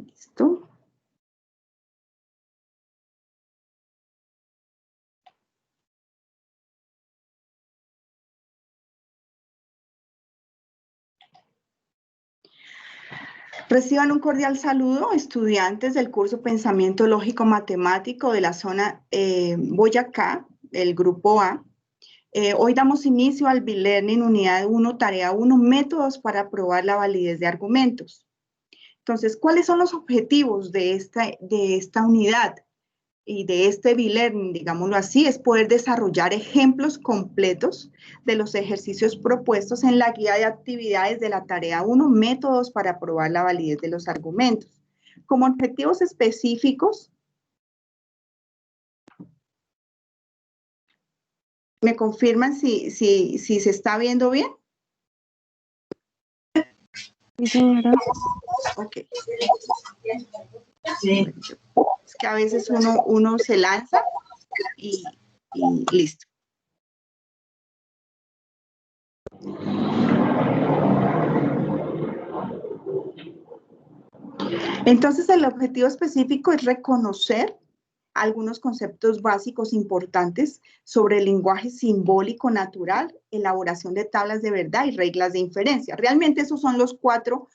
Listo. Reciban un cordial saludo, estudiantes del curso Pensamiento Lógico Matemático de la zona Boyacá, el grupo A. Hoy damos inicio al B-Learning Unidad 1, Tarea 1, Métodos para probar la validez de argumentos. Entonces, ¿cuáles son los objetivos de esta unidad y de este B-Learning, digámoslo así? Es poder desarrollar ejemplos completos de los ejercicios propuestos en la guía de actividades de la tarea 1, métodos para probar la validez de los argumentos. Como objetivos específicos, ¿me confirman si se está viendo bien? Sí, señora. Ok. Es que a veces uno se lanza y listo. Entonces, el objetivo específico es reconocer algunos conceptos básicos importantes sobre el lenguaje simbólico natural, elaboración de tablas de verdad y reglas de inferencia. Realmente esos son los 4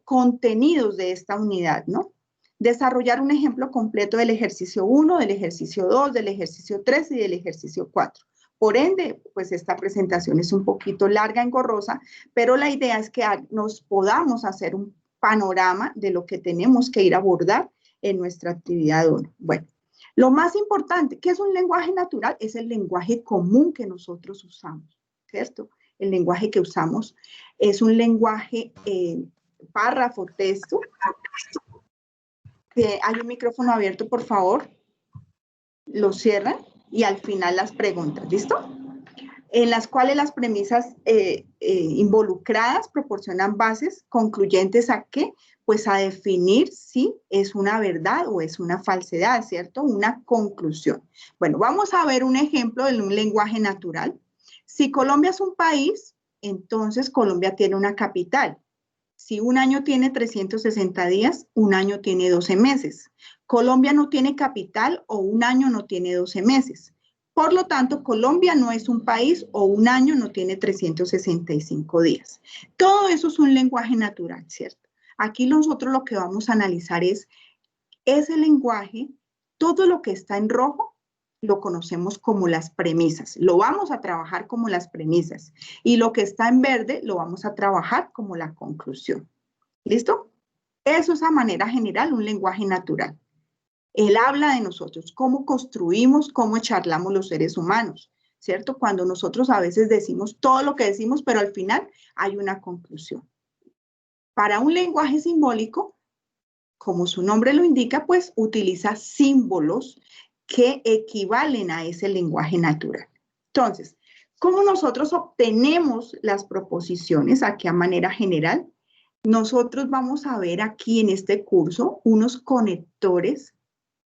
contenidos de esta unidad, ¿no? Desarrollar un ejemplo completo del ejercicio 1, del ejercicio 2, del ejercicio 3 y del ejercicio 4. Por ende, pues esta presentación es un poquito larga, engorrosa, pero la idea es que nos podamos hacer un panorama de lo que tenemos que ir a abordar en nuestra actividad 1. Bueno, lo más importante, ¿qué es un lenguaje natural? Es el lenguaje común que nosotros usamos, ¿cierto? El lenguaje que usamos es un lenguaje párrafo, texto. Hay un micrófono abierto, por favor. Lo cierran y al final las preguntas, ¿listo? En las cuales las premisas involucradas proporcionan bases concluyentes ¿a qué? Pues a definir si es una verdad o es una falsedad, ¿cierto? Una conclusión. Bueno, vamos a ver un ejemplo de un lenguaje natural. Si Colombia es un país, entonces Colombia tiene una capital. Si un año tiene 360 días, un año tiene 12 meses. Colombia no tiene capital o un año no tiene 12 meses. Por lo tanto, Colombia no es un país o un año no tiene 365 días. Todo eso es un lenguaje natural, ¿cierto? Aquí nosotros lo que vamos a analizar es ese lenguaje, todo lo que está en rojo, lo conocemos como las premisas. Lo vamos a trabajar como las premisas. Y lo que está en verde, lo vamos a trabajar como la conclusión. ¿Listo? Eso es a manera general un lenguaje natural. Él habla de nosotros, cómo construimos, cómo charlamos los seres humanos, ¿cierto? Cuando nosotros a veces decimos todo lo que decimos, pero al final hay una conclusión. Para un lenguaje simbólico, como su nombre lo indica, pues utiliza símbolos que equivalen a ese lenguaje natural. Entonces, ¿cómo nosotros obtenemos las proposiciones aquí a manera general? Nosotros vamos a ver aquí en este curso unos conectores,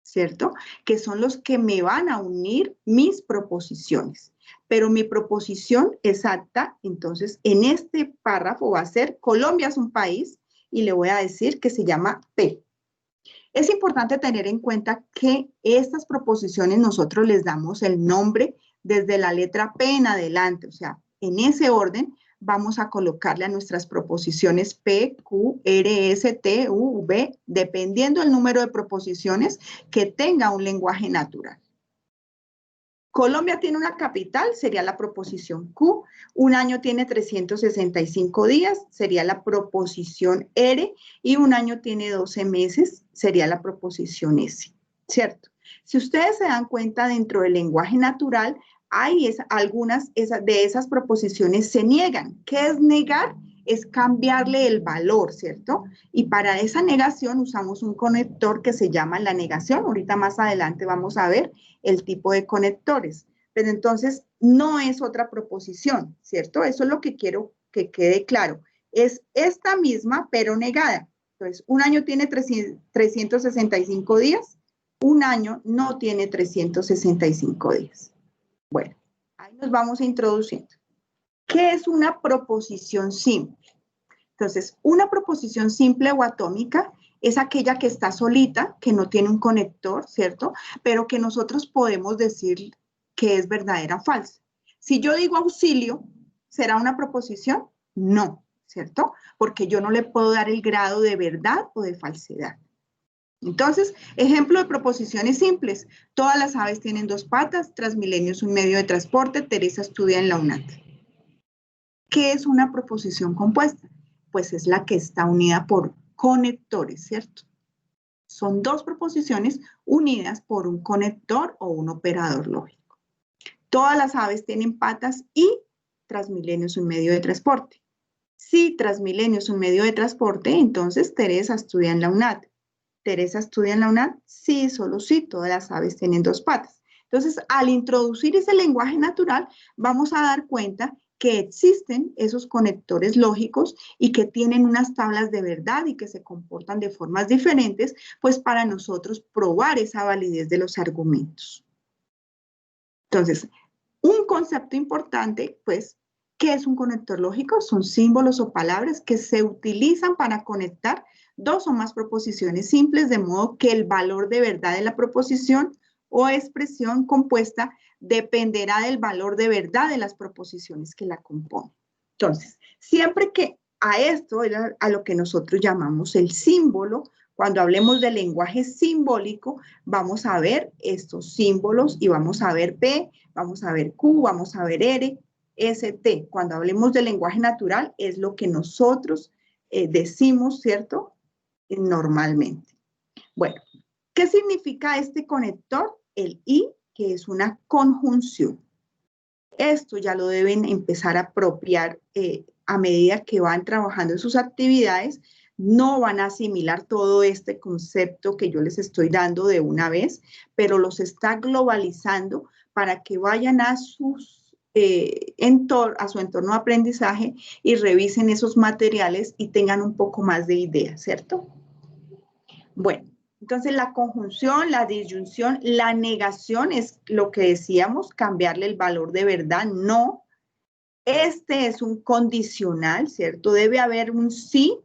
¿cierto? Que son los que me van a unir mis proposiciones. Pero mi proposición exacta, entonces, en este párrafo va a ser Colombia es un país y le voy a decir que se llama P. Es importante tener en cuenta que estas proposiciones nosotros les damos el nombre desde la letra P en adelante, o sea, en ese orden vamos a colocarle a nuestras proposiciones P, Q, R, S, T, U, V, dependiendo del número de proposiciones que tenga un lenguaje natural. Colombia tiene una capital, sería la proposición Q. Un año tiene 365 días, sería la proposición R. Y un año tiene 12 meses, sería la proposición S, ¿cierto? Si ustedes se dan cuenta, dentro del lenguaje natural, hay algunas de esas proposiciones se niegan. ¿Qué es negar? Es cambiarle el valor, ¿cierto? Y para esa negación usamos un conector que se llama la negación. Ahorita más adelante vamos a ver el tipo de conectores. Pero entonces no es otra proposición, ¿cierto? Eso es lo que quiero que quede claro. Es esta misma, pero negada. Entonces, un año tiene 365 días, un año no tiene 365 días. Bueno, ahí nos vamos introduciendo. ¿Qué es una proposición simple? Entonces, una proposición simple o atómica es aquella que está solita, que no tiene un conector, ¿cierto? Pero que nosotros podemos decir que es verdadera o falsa. Si yo digo auxilio, ¿será una proposición? No, ¿cierto? Porque yo no le puedo dar el grado de verdad o de falsedad. Entonces, ejemplo de proposiciones simples. Todas las aves tienen dos patas, Transmilenio es un medio de transporte, Teresa estudia en la UNAT. ¿Qué es una proposición compuesta? Pues es la que está unida por conectores, ¿cierto? Son dos proposiciones unidas por un conector o un operador lógico. Todas las aves tienen patas y Transmilenio es un medio de transporte. Si Transmilenio es un medio de transporte, entonces Teresa estudia en la UNAT. ¿Teresa estudia en la UNAM? Sí, solo sí, todas las aves tienen dos patas. Entonces, al introducir ese lenguaje natural, vamos a dar cuenta que existen esos conectores lógicos y que tienen unas tablas de verdad y que se comportan de formas diferentes, pues para nosotros probar esa validez de los argumentos. Entonces, un concepto importante, pues, ¿qué es un conector lógico? Son símbolos o palabras que se utilizan para conectar dos o más proposiciones simples, de modo que el valor de verdad de la proposición o expresión compuesta dependerá del valor de verdad de las proposiciones que la componen. Entonces, siempre que a esto es a lo que nosotros llamamos el símbolo, cuando hablemos de lenguaje simbólico, vamos a ver estos símbolos y vamos a ver P, vamos a ver Q, vamos a ver R, S, T. Cuando hablemos de lenguaje natural, es lo que nosotros decimos, ¿cierto? Normalmente. Bueno, ¿qué significa este conector? El I, que es una conjunción. Esto ya lo deben empezar a apropiar a medida que van trabajando en sus actividades. No van a asimilar todo este concepto que yo les estoy dando de una vez, pero los está globalizando para que vayan a sus a su entorno de aprendizaje y revisen esos materiales y tengan un poco más de idea, ¿cierto? Bueno, entonces la conjunción, la disyunción, la negación es lo que decíamos, cambiarle el valor de verdad, no. Este es un condicional, ¿cierto? Debe haber un sí,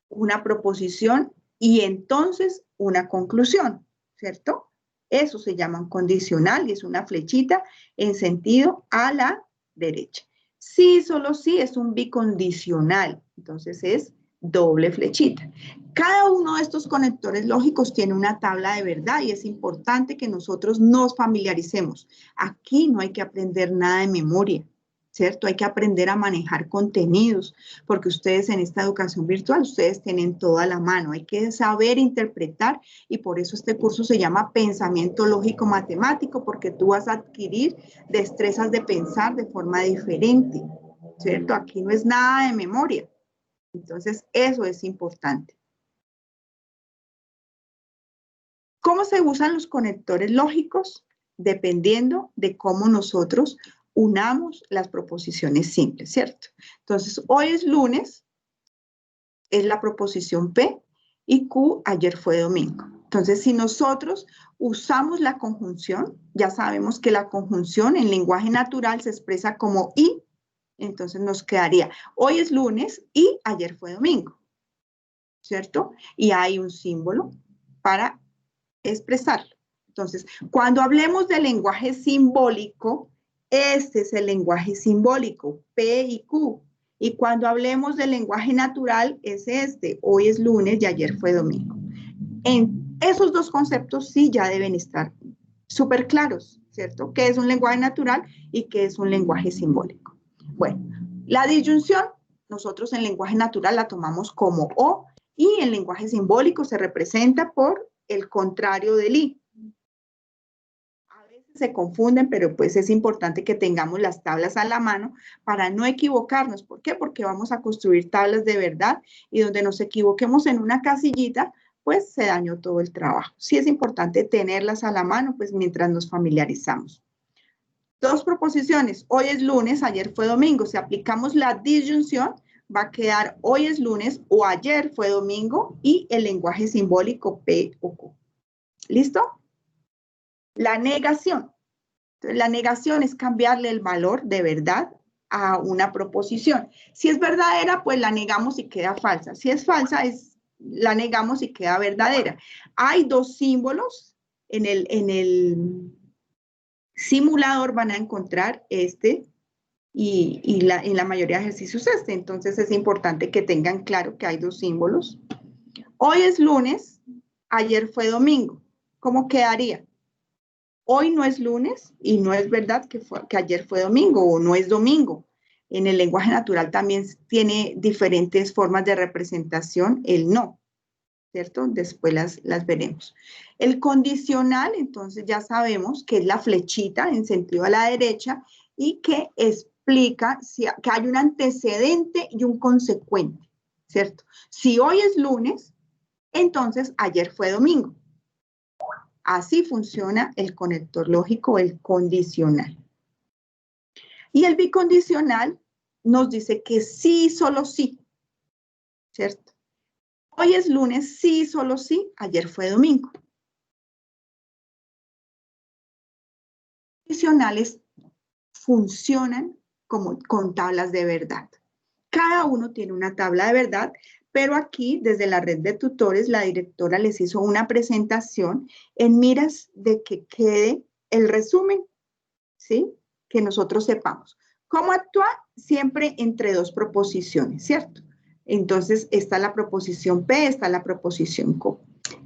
una proposición y entonces una conclusión, ¿cierto? Eso se llama un condicional y es una flechita en sentido a la derecha. Sí, solo sí es un bicondicional, entonces es doble flechita. Cada uno de estos conectores lógicos tiene una tabla de verdad y es importante que nosotros nos familiaricemos. Aquí no hay que aprender nada de memoria, ¿cierto? Hay que aprender a manejar contenidos, porque ustedes en esta educación virtual, ustedes tienen toda la mano, hay que saber interpretar y por eso este curso se llama Pensamiento Lógico Matemático, porque tú vas a adquirir destrezas de pensar de forma diferente, ¿cierto? Aquí no es nada de memoria, entonces eso es importante. ¿Cómo se usan los conectores lógicos? Dependiendo de cómo nosotros unamos las proposiciones simples, ¿cierto? Entonces, hoy es lunes, es la proposición P, y Q, ayer fue domingo. Entonces, si nosotros usamos la conjunción, ya sabemos que la conjunción en lenguaje natural se expresa como y, entonces nos quedaría, hoy es lunes y ayer fue domingo, ¿cierto? Y hay un símbolo para expresarlo. Entonces, cuando hablemos de lenguaje simbólico, este es el lenguaje simbólico, P y Q. Y cuando hablemos del lenguaje natural, es este, hoy es lunes y ayer fue domingo. En esos dos conceptos sí ya deben estar súper claros, ¿cierto? ¿Qué es un lenguaje natural y qué es un lenguaje simbólico? Bueno, la disyunción, nosotros en lenguaje natural la tomamos como O y en lenguaje simbólico se representa por el contrario del I. A veces se confunden, pero pues es importante que tengamos las tablas a la mano para no equivocarnos. ¿Por qué? Porque vamos a construir tablas de verdad y donde nos equivoquemos en una casillita, pues se dañó todo el trabajo. Sí es importante tenerlas a la mano, pues mientras nos familiarizamos. Dos proposiciones, hoy es lunes, ayer fue domingo. Si aplicamos la disyunción, va a quedar hoy es lunes o ayer fue domingo y el lenguaje simbólico P o Q. ¿Listo? La negación. Entonces, la negación es cambiarle el valor de verdad a una proposición. Si es verdadera, pues la negamos y queda falsa. Si es falsa, la negamos y queda verdadera. Hay dos símbolos en el simulador, van a encontrar este y en la mayoría de ejercicios este. Entonces es importante que tengan claro que hay dos símbolos. Hoy es lunes, ayer fue domingo. ¿Cómo quedaría? Hoy no es lunes y no es verdad que ayer fue domingo o no es domingo. En el lenguaje natural también tiene diferentes formas de representación el no, ¿cierto? Después las veremos. El condicional, entonces ya sabemos que es la flechita en sentido a la derecha y que explica que hay un antecedente y un consecuente, ¿cierto? Si hoy es lunes, entonces ayer fue domingo. Así funciona el conector lógico, el condicional. Y el bicondicional nos dice que sí, solo sí, ¿cierto? Hoy es lunes, sí, solo sí, ayer fue domingo. Los condicionales funcionan como con tablas de verdad. Cada uno tiene una tabla de verdad, pero aquí, desde la red de tutores, la directora les hizo una presentación en miras de que quede el resumen, ¿sí? Que nosotros sepamos. ¿Cómo actuar? Siempre entre dos proposiciones, ¿cierto? Entonces, está la proposición P, está la proposición Q.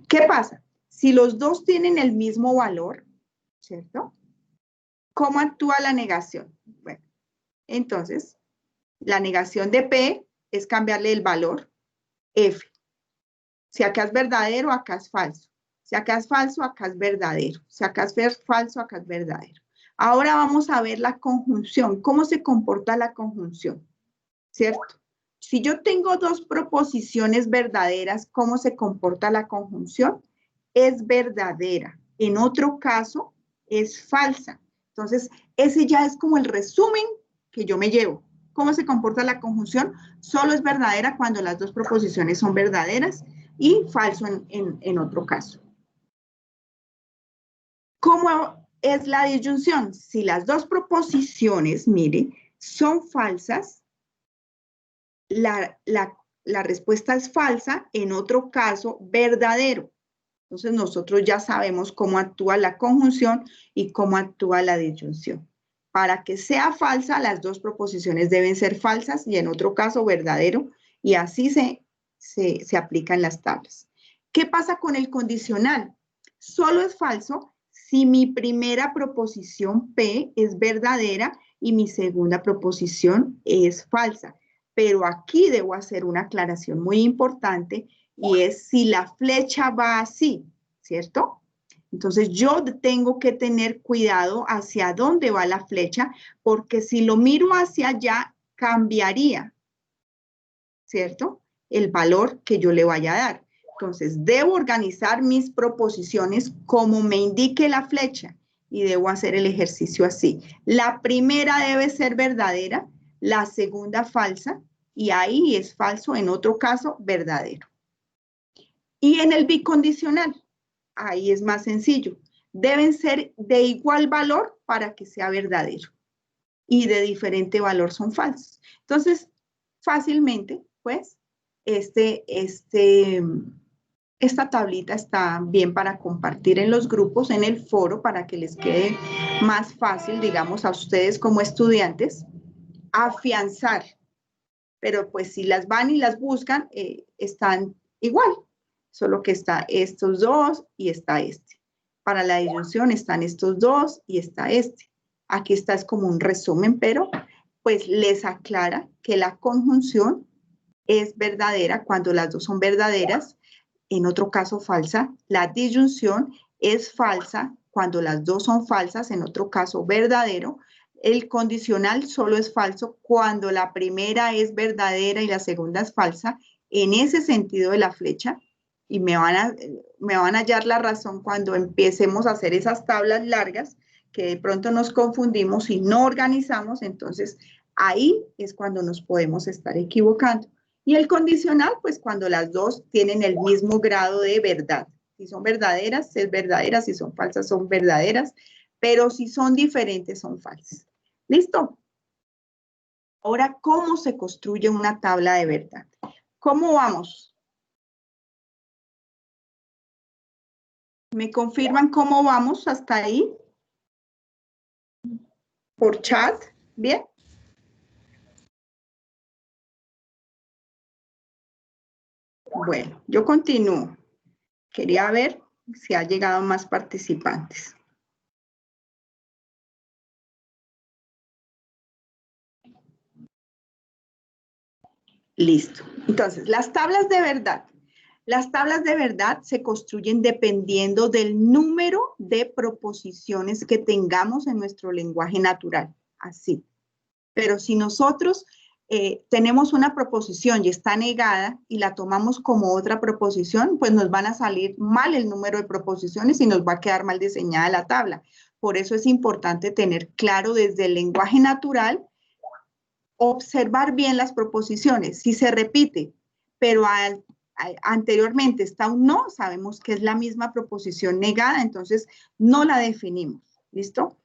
¿Qué pasa? Si los dos tienen el mismo valor, ¿cierto? ¿Cómo actúa la negación? Bueno, entonces, la negación de P es cambiarle el valor F. Si acá es verdadero, acá es falso. Si acá es falso, acá es verdadero. Si acá es falso, acá es verdadero. Ahora vamos a ver la conjunción. ¿Cómo se comporta la conjunción? ¿Cierto? Si yo tengo dos proposiciones verdaderas, ¿cómo se comporta la conjunción? Es verdadera. En otro caso, es falsa. Entonces, ese ya es como el resumen que yo me llevo. ¿Cómo se comporta la conjunción? Solo es verdadera cuando las dos proposiciones son verdaderas y falso en otro caso. ¿Cómo es la disyunción? Si las dos proposiciones, mire, son falsas, la respuesta es falsa, en otro caso, verdadero. Entonces, nosotros ya sabemos cómo actúa la conjunción y cómo actúa la disyunción. Para que sea falsa, las dos proposiciones deben ser falsas y en otro caso, verdadero, y así se aplican las tablas. ¿Qué pasa con el condicional? Solo es falso si mi primera proposición P es verdadera y mi segunda proposición es falsa. Pero aquí debo hacer una aclaración muy importante y es si la flecha va así, ¿cierto? Entonces yo tengo que tener cuidado hacia dónde va la flecha, porque si lo miro hacia allá, cambiaría, ¿cierto? El valor que yo le vaya a dar. Entonces debo organizar mis proposiciones como me indique la flecha y debo hacer el ejercicio así. La primera debe ser verdadera, la segunda falsa y ahí es falso, en otro caso verdadero. Y en el bicondicional, ahí es más sencillo. Deben ser de igual valor para que sea verdadero. Y de diferente valor son falsos. Entonces, fácilmente, pues, esta tablita está bien para compartir en los grupos, en el foro, para que les quede más fácil, digamos, a ustedes como estudiantes, afianzar. Pero pues si las van y las buscan, están igual. Solo que está estos dos y está este. Para la disyunción están estos dos y está este. Aquí está es como un resumen, pero pues les aclara que la conjunción es verdadera cuando las dos son verdaderas, en otro caso falsa. La disyunción es falsa cuando las dos son falsas, en otro caso verdadero. El condicional solo es falso cuando la primera es verdadera y la segunda es falsa. En ese sentido de la flecha, y me van a hallar la razón cuando empecemos a hacer esas tablas largas, que de pronto nos confundimos y no organizamos, entonces ahí es cuando nos podemos estar equivocando. Y el condicional, pues cuando las dos tienen el mismo grado de verdad. Si son verdaderas, es verdadera, si son falsas, son verdaderas, pero si son diferentes, son falsas. ¿Listo? Ahora, ¿cómo se construye una tabla de verdad? ¿Cómo vamos? ¿Me confirman cómo vamos hasta ahí? Por chat, ¿bien? Bueno, yo continúo. Quería ver si ha llegado más participantes. Listo. Entonces, las tablas de verdad. Las tablas de verdad se construyen dependiendo del número de proposiciones que tengamos en nuestro lenguaje natural. Así. Pero si nosotros tenemos una proposición y está negada y la tomamos como otra proposición, pues nos van a salir mal el número de proposiciones y nos va a quedar mal diseñada la tabla. Por eso es importante tener claro desde el lenguaje natural, observar bien las proposiciones. Si se repite, pero anteriormente está un no, sabemos que es la misma proposición negada, entonces no la definimos. ¿Listo?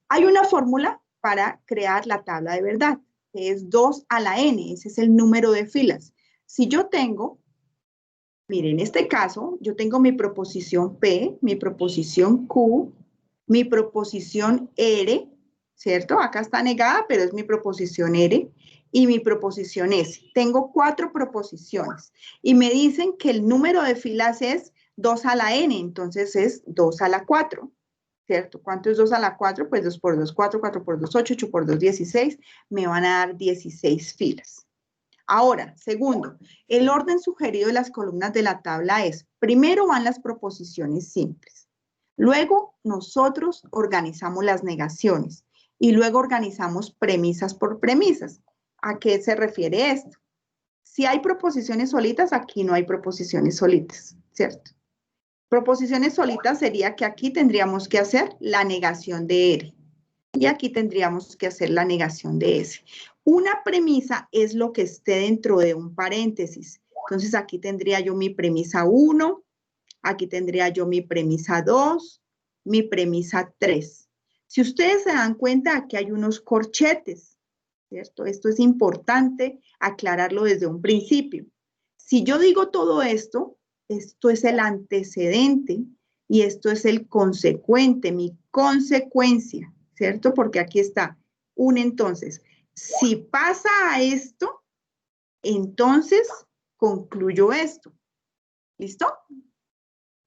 Hay una fórmula para crear la tabla de verdad, que es 2 a la n, ese es el número de filas. Si yo tengo, miren, en este caso, yo tengo mi proposición P, mi proposición Q, mi proposición R, ¿cierto? Acá está negada, pero es mi proposición R, y mi proposición S. Tengo 4 proposiciones, y me dicen que el número de filas es 2 a la n, entonces es 2 a la 4. ¿Cierto? ¿Cuánto es 2 a la 4? Pues 2 por 2, 4, 4 por 2, 8, 8 por 2, 16. Me van a dar 16 filas. Ahora, segundo, el orden sugerido de las columnas de la tabla es, primero van las proposiciones simples. Luego, nosotros organizamos las negaciones. Y luego organizamos premisas por premisas. ¿A qué se refiere esto? Si hay proposiciones solitas, aquí no hay proposiciones solitas, ¿cierto? Proposiciones solitas sería que aquí tendríamos que hacer la negación de R y aquí tendríamos que hacer la negación de S. Una premisa es lo que esté dentro de un paréntesis. Entonces aquí tendría yo mi premisa 1, aquí tendría yo mi premisa 2, mi premisa 3. Si ustedes se dan cuenta, aquí hay unos corchetes, ¿cierto? Esto es importante aclararlo desde un principio. Si yo digo todo esto es el antecedente y esto es el consecuente, mi consecuencia, ¿cierto? Porque aquí está un entonces. Si pasa a esto, entonces concluyo esto. ¿Listo?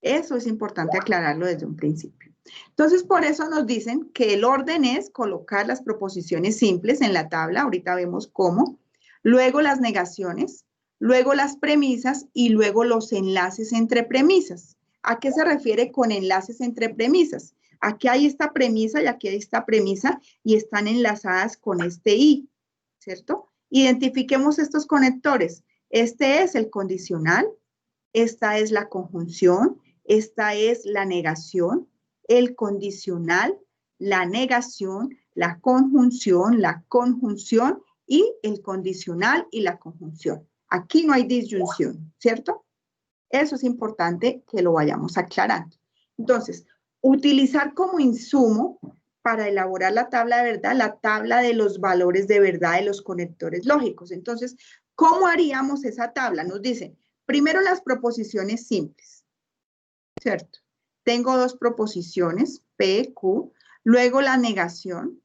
Eso es importante aclararlo desde un principio. Entonces, por eso nos dicen que el orden es colocar las proposiciones simples en la tabla, ahorita vemos cómo, luego las negaciones, luego las premisas y luego los enlaces entre premisas. ¿A qué se refiere con enlaces entre premisas? Aquí hay esta premisa y aquí hay esta premisa y están enlazadas con este i, ¿cierto? Identifiquemos estos conectores. Este es el condicional, esta es la conjunción, esta es la negación, el condicional, la negación, la conjunción y el condicional y la conjunción. Aquí no hay disyunción, ¿cierto? Eso es importante que lo vayamos aclarando. Entonces, utilizar como insumo para elaborar la tabla de verdad, la tabla de los valores de verdad de los conectores lógicos. Entonces, ¿cómo haríamos esa tabla? Nos dicen, primero las proposiciones simples, ¿cierto? Tengo dos proposiciones, P, Q, luego la negación,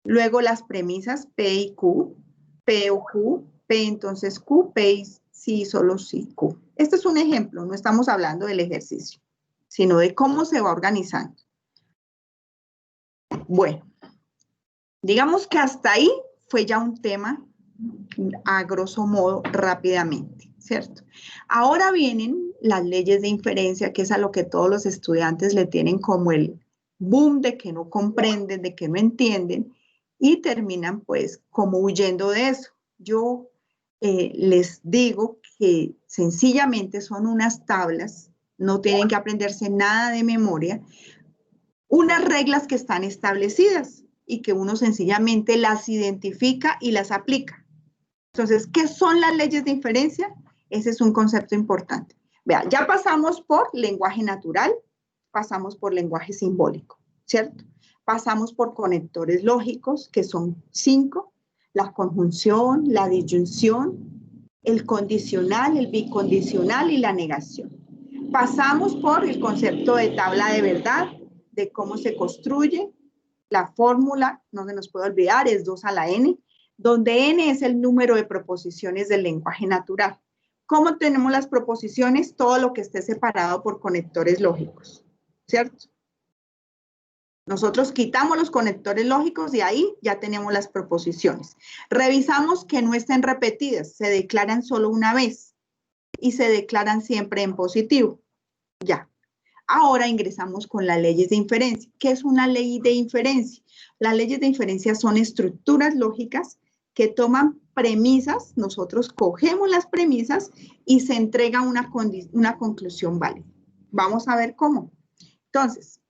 luego las premisas P y Q, P o Q, P entonces Q, P y sí, solo sí, Q. Este es un ejemplo, no estamos hablando del ejercicio, sino de cómo se va organizando. Bueno, digamos que hasta ahí fue ya un tema a grosso modo rápidamente, ¿cierto? Ahora vienen las leyes de inferencia, que es a lo que todos los estudiantes le tienen como el boom de que no comprenden, de que no entienden, y terminan pues como huyendo de eso. Yo les digo que sencillamente son unas tablas, no tienen que aprenderse nada de memoria, unas reglas que están establecidas y que uno sencillamente las identifica y las aplica. Entonces, ¿qué son las leyes de inferencia? Ese es un concepto importante. Vean, ya pasamos por lenguaje natural, pasamos por lenguaje simbólico, ¿cierto? Pasamos por conectores lógicos, que son 5, la conjunción, la disyunción, el condicional, el bicondicional y la negación. Pasamos por el concepto de tabla de verdad, de cómo se construye. La fórmula, no se nos puede olvidar, es 2 a la n, donde n es el número de proposiciones del lenguaje natural. ¿Cómo tenemos las proposiciones? Todo lo que esté separado por conectores lógicos, ¿cierto? Nosotros quitamos los conectores lógicos y ahí ya tenemos las proposiciones. Revisamos que no estén repetidas, se declaran solo una vez y se declaran siempre en positivo. Ya. Ahora ingresamos con las leyes de inferencia. ¿Qué es una ley de inferencia? Las leyes de inferencia son estructuras lógicas que toman premisas, nosotros cogemos las premisas y se entrega una conclusión válida. Vamos a ver cómo. Entonces,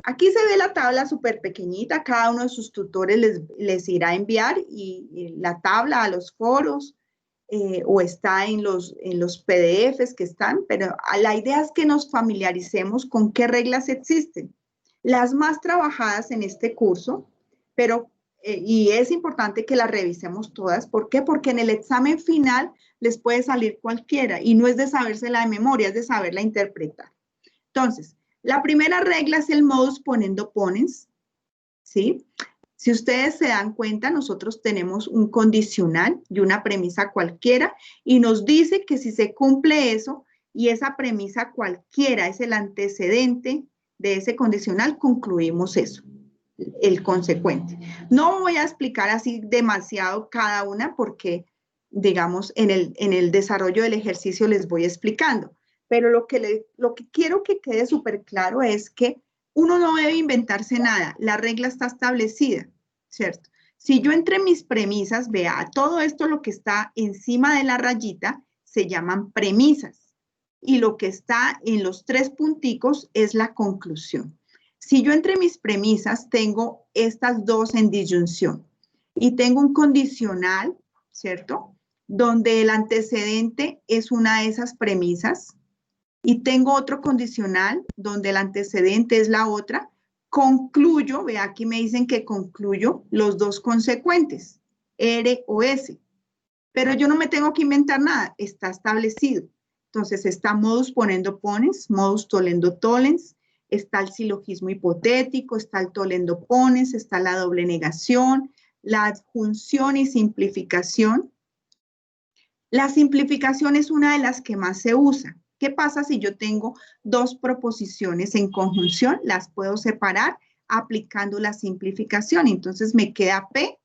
aquí se ve la tabla súper pequeñita, cada uno de sus tutores les irá a enviar y la tabla a los foros, o está en los PDFs que están, pero la idea es que nos familiaricemos con qué reglas existen. Las más trabajadas en este curso, pero, y es importante que las revisemos todas. ¿Por qué? Porque en el examen final les puede salir cualquiera y no es de sabérsela de memoria, es de saberla interpretar. Entonces, la primera regla es el modus ponendo ponens, ¿sí? Si ustedes se dan cuenta, nosotros tenemos un condicional y una premisa cualquiera y nos dice que si se cumple eso y esa premisa cualquiera es el antecedente de ese condicional, concluimos eso, el consecuente. No voy a explicar así demasiado cada una porque, digamos, en el desarrollo del ejercicio les voy explicando, pero lo que quiero que quede súper claro es que uno no debe inventarse nada, la regla está establecida, ¿cierto? Si yo entre mis premisas, vea, todo esto lo que está encima de la rayita se llaman premisas y lo que está en los 3 punticos es la conclusión. Si yo entre mis premisas tengo estas dos en disyunción y tengo un condicional, ¿cierto? Donde el antecedente es una de esas premisas, y tengo otro condicional donde el antecedente es la otra, concluyo, vea aquí me dicen que concluyo los dos consecuentes, R o S, pero yo no me tengo que inventar nada, está establecido. Entonces está modus ponendo ponens, modus tollendo tollens, está el silogismo hipotético, está el tollendo ponens, está la doble negación, la adjunción y simplificación. La simplificación es una de las que más se usa. ¿Qué pasa si yo tengo dos proposiciones en conjunción? Las puedo separar aplicando la simplificación. Entonces me queda P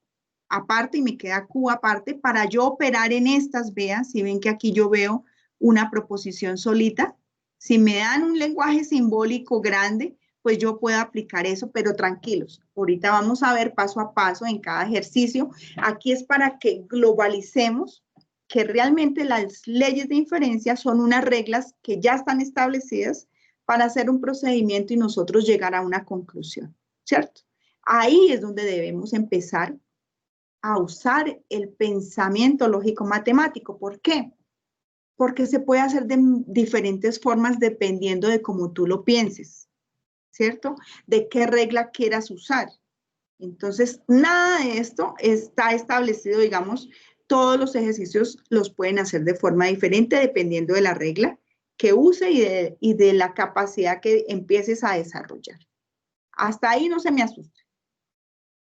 aparte y me queda Q aparte para yo operar en estas. Vean, si ven que aquí yo veo una proposición solita. Si me dan un lenguaje simbólico grande, pues yo puedo aplicar eso, pero tranquilos. Ahorita vamos a ver paso a paso en cada ejercicio. Aquí es para que globalicemos que realmente las leyes de inferencia son unas reglas que ya están establecidas para hacer un procedimiento y nosotros llegar a una conclusión, ¿cierto? Ahí es donde debemos empezar a usar el pensamiento lógico-matemático. ¿Por qué? Porque se puede hacer de diferentes formas dependiendo de cómo tú lo pienses, ¿cierto? De qué regla quieras usar. Entonces, nada de esto está establecido, digamos, todos los ejercicios los pueden hacer de forma diferente dependiendo de la regla que use y de la capacidad que empieces a desarrollar. Hasta ahí no se me asuste.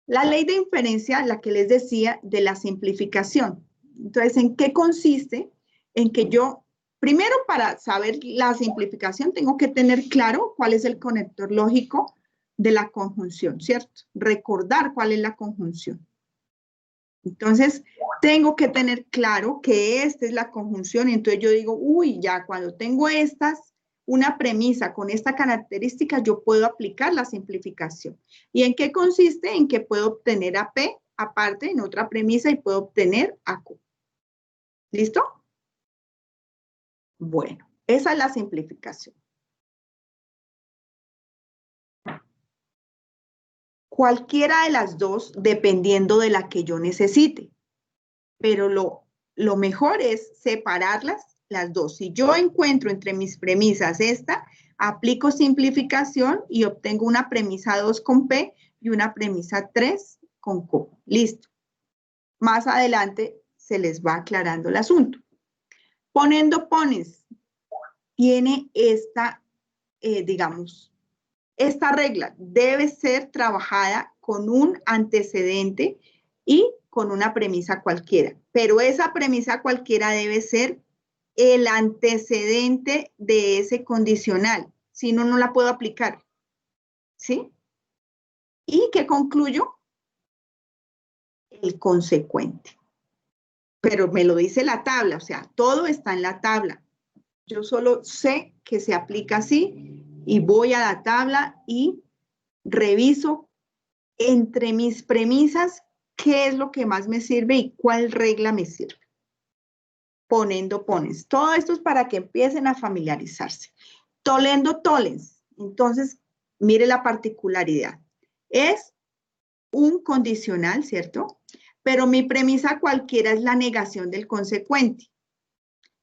La ley de inferencia, la que les decía, de la simplificación. Entonces, ¿en qué consiste? En que yo, primero para saber la simplificación, tengo que tener claro cuál es el conector lógico de la conjunción, ¿cierto? Recordar cuál es la conjunción. Entonces, tengo que tener claro que esta es la conjunción y entonces yo digo, uy, ya cuando tengo una premisa con esta característica, yo puedo aplicar la simplificación. ¿Y en qué consiste? En que puedo obtener a P aparte en otra premisa y puedo obtener a Q. ¿Listo? Bueno, esa es la simplificación. Cualquiera de las dos, dependiendo de la que yo necesite. Pero lo mejor es separarlas las dos. Si yo encuentro entre mis premisas esta, aplico simplificación y obtengo una premisa 2 con P y una premisa 3 con Q. Listo. Más adelante se les va aclarando el asunto. Poniendo pones. tiene esta, digamos, esta regla. Debe ser trabajada con un antecedente y con una premisa cualquiera. Pero esa premisa cualquiera debe ser el antecedente de ese condicional. Si no, no la puedo aplicar. ¿Sí? ¿Y qué concluyo? El consecuente. Pero me lo dice la tabla, o sea, todo está en la tabla. Yo solo sé que se aplica así y voy a la tabla y reviso entre mis premisas qué es lo que más me sirve y cuál regla me sirve. Ponendo, pones. Todo esto es para que empiecen a familiarizarse. Tolendo, tolens. Entonces, mire la particularidad. Es un condicional, ¿cierto? Pero mi premisa cualquiera es la negación del consecuente.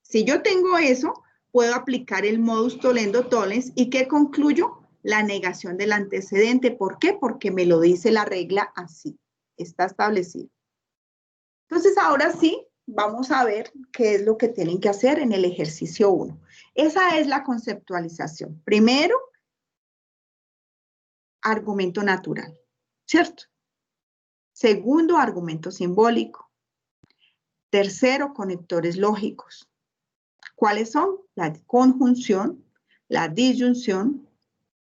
Si yo tengo eso, puedo aplicar el modus tollendo tollens y ¿qué concluyo? La negación del antecedente. ¿Por qué? Porque me lo dice la regla así. Está establecido. Entonces, ahora sí, vamos a ver qué es lo que tienen que hacer en el ejercicio 1. Esa es la conceptualización. Primero, argumento natural, ¿cierto? Segundo, argumento simbólico. Tercero, conectores lógicos. ¿Cuáles son? La conjunción, la disyunción,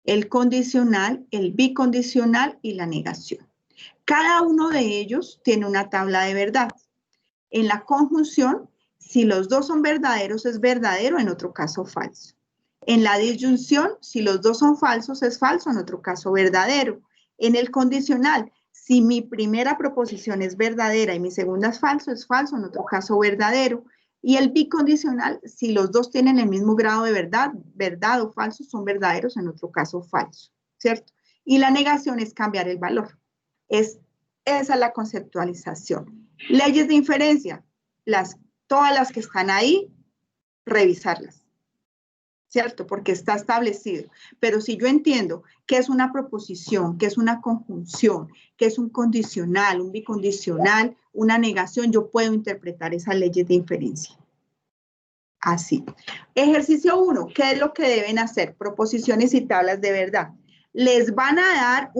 el condicional, el bicondicional y la negación. Cada uno de ellos tiene una tabla de verdad. En la conjunción, si los dos son verdaderos, es verdadero, en otro caso falso. En la disyunción, si los dos son falsos, es falso, en otro caso verdadero. En el condicional, si mi primera proposición es verdadera y mi segunda es falso, en otro caso verdadero. Y el bicondicional, si los dos tienen el mismo grado de verdad, verdad o falso, son verdaderos, en otro caso falso, ¿cierto? Y la negación es cambiar el valor. Esa es la conceptualización. Leyes de inferencia, todas las que están ahí, revisarlas, ¿cierto? Porque está establecido. Pero si yo entiendo qué es una proposición, qué es una conjunción, qué es un condicional, un bicondicional, una negación, yo puedo interpretar esas leyes de inferencia. Así. Ejercicio 1, ¿qué es lo que deben hacer? Proposiciones y tablas de verdad. Les van a dar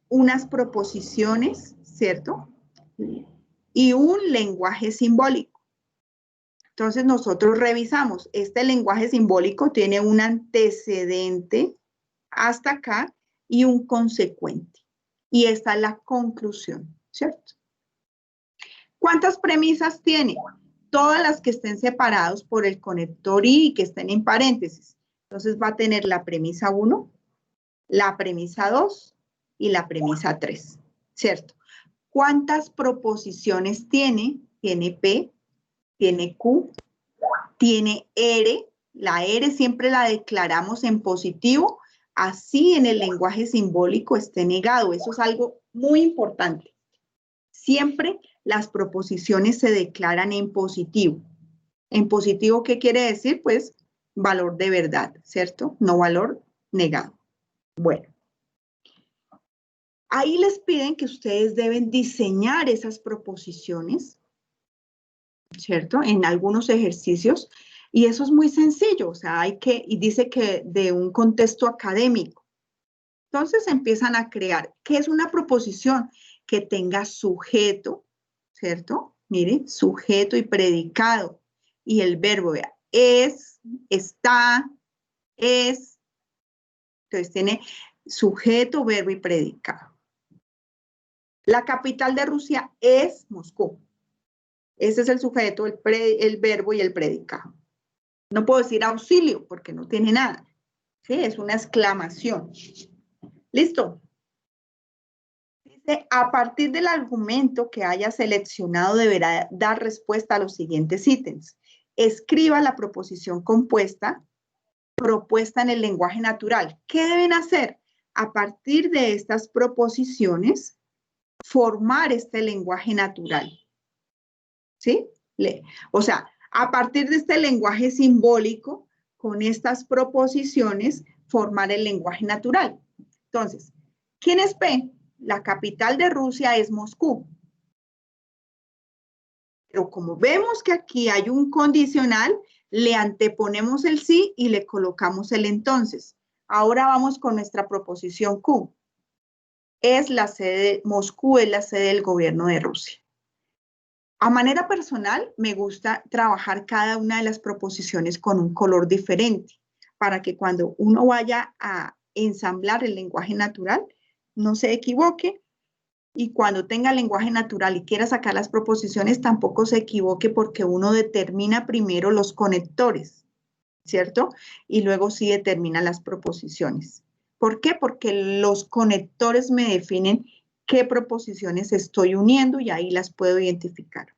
unas proposiciones, ¿cierto? Y un lenguaje simbólico. Entonces nosotros revisamos, este lenguaje simbólico tiene un antecedente hasta acá y un consecuente. Y esta es la conclusión, ¿cierto? ¿Cuántas premisas tiene? Todas las que estén separados por el conector y que estén en paréntesis. Entonces va a tener la premisa 1, la premisa 2 y la premisa 3, ¿cierto? ¿Cuántas proposiciones tiene? Tiene P, tiene Q, tiene R. La R siempre la declaramos en positivo, así en el lenguaje simbólico esté negado. Eso es algo muy importante. Siempre las proposiciones se declaran en positivo. ¿En positivo qué quiere decir? Pues valor de verdad, ¿cierto? No valor negado. Bueno. Ahí les piden que ustedes deben diseñar esas proposiciones, ¿cierto? En algunos ejercicios. Y eso es muy sencillo, o sea, y dice que de un contexto académico. Entonces empiezan a crear, ¿qué es una proposición? Que tenga sujeto, ¿cierto? Miren, sujeto y predicado. Y el verbo, vea, es, está, es. Entonces tiene sujeto, verbo y predicado. La capital de Rusia es Moscú. Ese es el sujeto, el verbo y el predicado. No puedo decir auxilio porque no tiene nada. ¿Sí? Es una exclamación. ¿Listo? Dice, a partir del argumento que haya seleccionado deberá dar respuesta a los siguientes ítems. Escriba la proposición compuesta propuesta en el lenguaje natural. ¿Qué deben hacer? A partir de estas proposiciones, formar este lenguaje natural. ¿Sí? O sea, a partir de este lenguaje simbólico, con estas proposiciones, formar el lenguaje natural. Entonces, ¿quién es P? La capital de Rusia es Moscú. Pero como vemos que aquí hay un condicional, Le anteponemos el sí y le colocamos el entonces. Ahora vamos con nuestra proposición Q. Moscú es la sede del gobierno de Rusia. A manera personal, me gusta trabajar cada una de las proposiciones con un color diferente, para que cuando uno vaya a ensamblar el lenguaje natural, no se equivoque, y cuando tenga lenguaje natural y quiera sacar las proposiciones, tampoco se equivoque porque uno determina primero los conectores, ¿cierto? Y luego sí determina las proposiciones. ¿Por qué? Porque los conectores me definen qué proposiciones estoy uniendo y ahí las puedo identificar.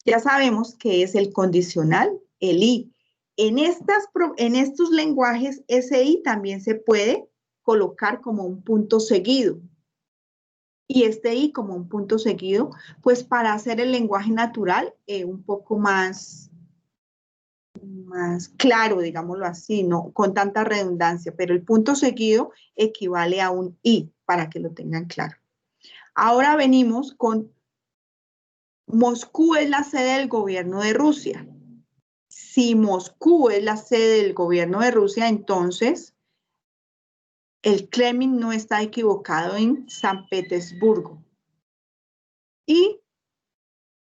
Ya sabemos que es el condicional, el i. En estos lenguajes, ese i también se puede colocar como un punto seguido. Y este i como un punto seguido, pues para hacer el lenguaje natural un poco más claro, digámoslo así, no con tanta redundancia, pero el punto seguido equivale a un i, para que lo tengan claro. Ahora venimos con Moscú es la sede del gobierno de Rusia. Si Moscú es la sede del gobierno de Rusia, entonces el Kremlin no está equivocado en San Petersburgo. Y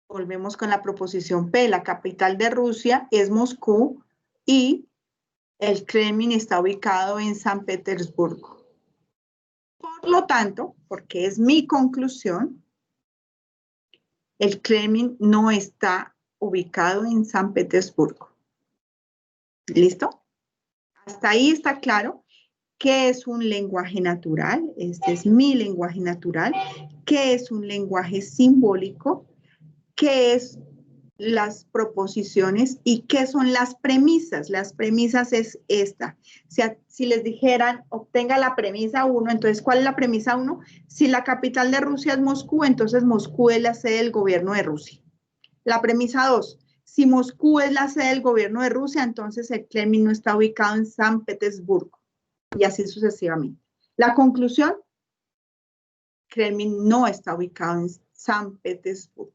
volvemos con la proposición P. La capital de Rusia es Moscú y el Kremlin está ubicado en San Petersburgo. Por lo tanto, porque es mi conclusión, el Kremlin no está ubicado en San Petersburgo. ¿Listo? Hasta ahí está claro. ¿Qué es un lenguaje natural? Este es mi lenguaje natural. ¿Qué es un lenguaje simbólico? ¿Qué es las proposiciones y qué son las premisas? Las premisas es esta. Si les dijeran, obtenga la premisa 1, entonces, ¿cuál es la premisa 1? Si la capital de Rusia es Moscú, entonces Moscú es la sede del gobierno de Rusia. La premisa 2, si Moscú es la sede del gobierno de Rusia, entonces el Kremlin no está ubicado en San Petersburgo. Y así sucesivamente. La conclusión, Kremlin no está ubicado en San Petersburgo.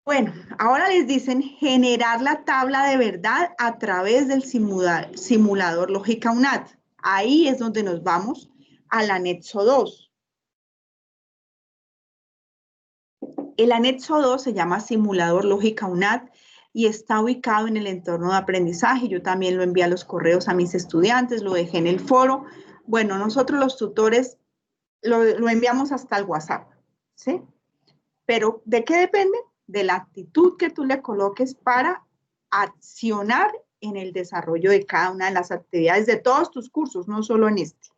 Bueno, ahora les dicen generar la tabla de verdad a través del simulador lógica UNAD. Ahí es donde nos vamos al anexo 2. El anexo 2 se llama simulador lógica UNAD y está ubicado en el entorno de aprendizaje. Yo también lo envié a los correos a mis estudiantes, lo dejé en el foro. Bueno, nosotros los tutores lo enviamos hasta el WhatsApp, ¿sí? Pero ¿de qué depende? De la actitud que tú le coloques para accionar en el desarrollo de cada una de las actividades de todos tus cursos, no solo en este,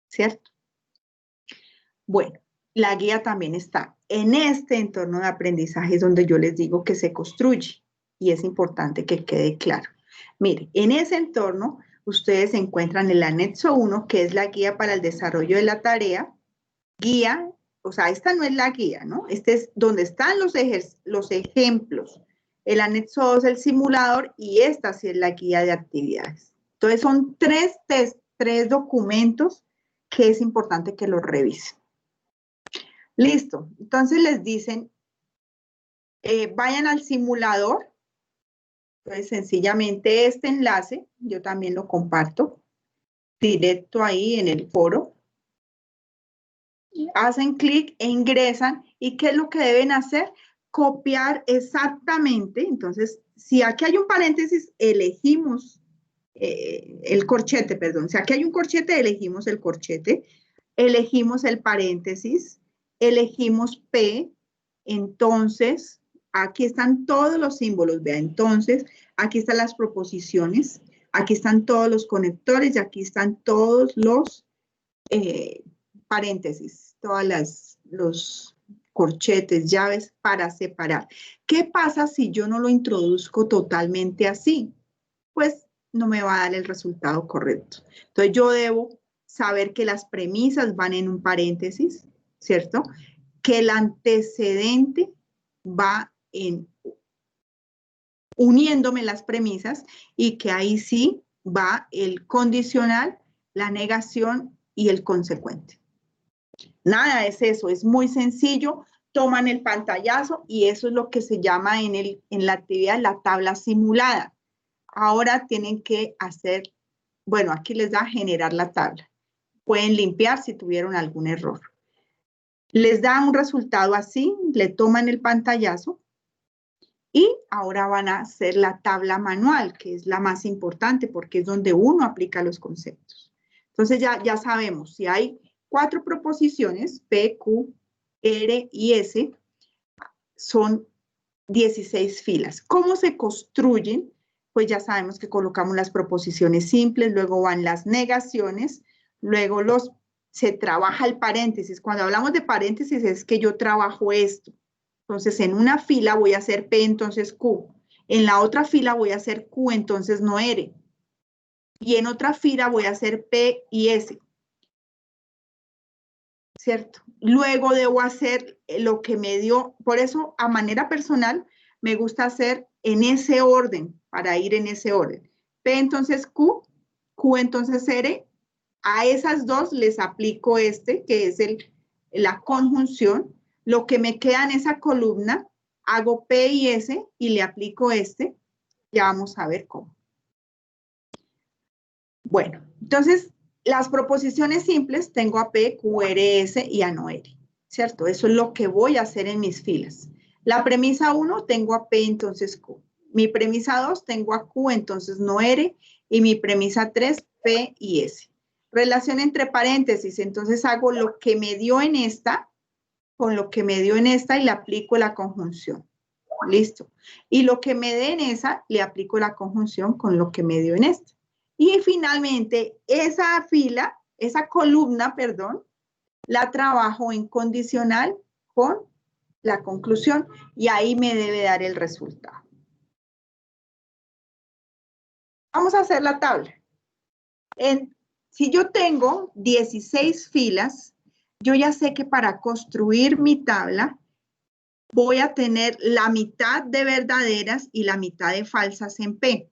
¿cierto? Bueno, la guía también está en este entorno de aprendizaje, es donde yo les digo que se construye y es importante que quede claro. Mire, en ese entorno ustedes encuentran el anexo 1, que es la guía para el desarrollo de la tarea, guía. O sea, esta no es la guía, ¿no? Este es donde están los ejemplos. El anexo 2 el simulador y esta sí es la guía de actividades. Entonces son tres documentos que es importante que los revisen. Listo. Entonces les dicen, vayan al simulador. Entonces sencillamente este enlace, yo también lo comparto directo ahí en el foro. Hacen clic e ingresan. ¿Y qué es lo que deben hacer? Copiar exactamente. Entonces, si aquí hay un paréntesis, elegimos el corchete, perdón. Si aquí hay un corchete, elegimos el corchete. Elegimos el paréntesis. Elegimos P. Entonces, aquí están todos los símbolos. Vea, entonces, aquí están las proposiciones. Aquí están todos los conectores y aquí están todos los paréntesis, los corchetes, llaves para separar. ¿Qué pasa si yo no lo introduzco totalmente así? Pues no me va a dar el resultado correcto. Entonces yo debo saber que las premisas van en un paréntesis, ¿cierto? Que el antecedente va uniéndome las premisas y que ahí sí va el condicional, la negación y el consecuente. Nada es eso, es muy sencillo. toman el pantallazo y eso es lo que se llama en la actividad la tabla simulada. Ahora tienen que hacer, bueno, aquí les da generar la tabla. Pueden limpiar si tuvieron algún error. Les da un resultado así, le toman el pantallazo y ahora van a hacer la tabla manual, que es la más importante porque es donde uno aplica los conceptos. Entonces ya sabemos, si hay 4 proposiciones, P, Q, R y S, son 16 filas. ¿Cómo se construyen? Pues ya sabemos que colocamos las proposiciones simples, luego van las negaciones, luego se trabaja el paréntesis. Cuando hablamos de paréntesis es que yo trabajo esto. Entonces, en una fila voy a hacer P, entonces Q. En la otra fila voy a hacer Q, entonces no R. Y en otra fila voy a hacer P y S. ¿Cierto? Luego debo hacer lo que me dio, por eso a manera personal me gusta hacer en ese orden, para ir en ese orden. P entonces Q, Q entonces R, a esas dos les aplico que es la conjunción. Lo que me queda en esa columna, hago P y S y le aplico ya vamos a ver cómo. Bueno, entonces las proposiciones simples tengo a P, Q, R, S y a no R, ¿cierto? Eso es lo que voy a hacer en mis filas. La premisa 1 tengo a P, entonces Q. Mi premisa 2 tengo a Q, entonces no R. Y mi premisa 3, P y S. Relación entre paréntesis, entonces hago lo que me dio en esta, con lo que me dio en esta y le aplico la conjunción. Listo. Y lo que me dé en esa, le aplico la conjunción con lo que me dio en esta. Y finalmente, esa columna, perdón, la trabajo en condicional con la conclusión y ahí me debe dar el resultado. Vamos a hacer la tabla. Si yo tengo 16 filas, yo ya sé que para construir mi tabla voy a tener la mitad de verdaderas y la mitad de falsas en P.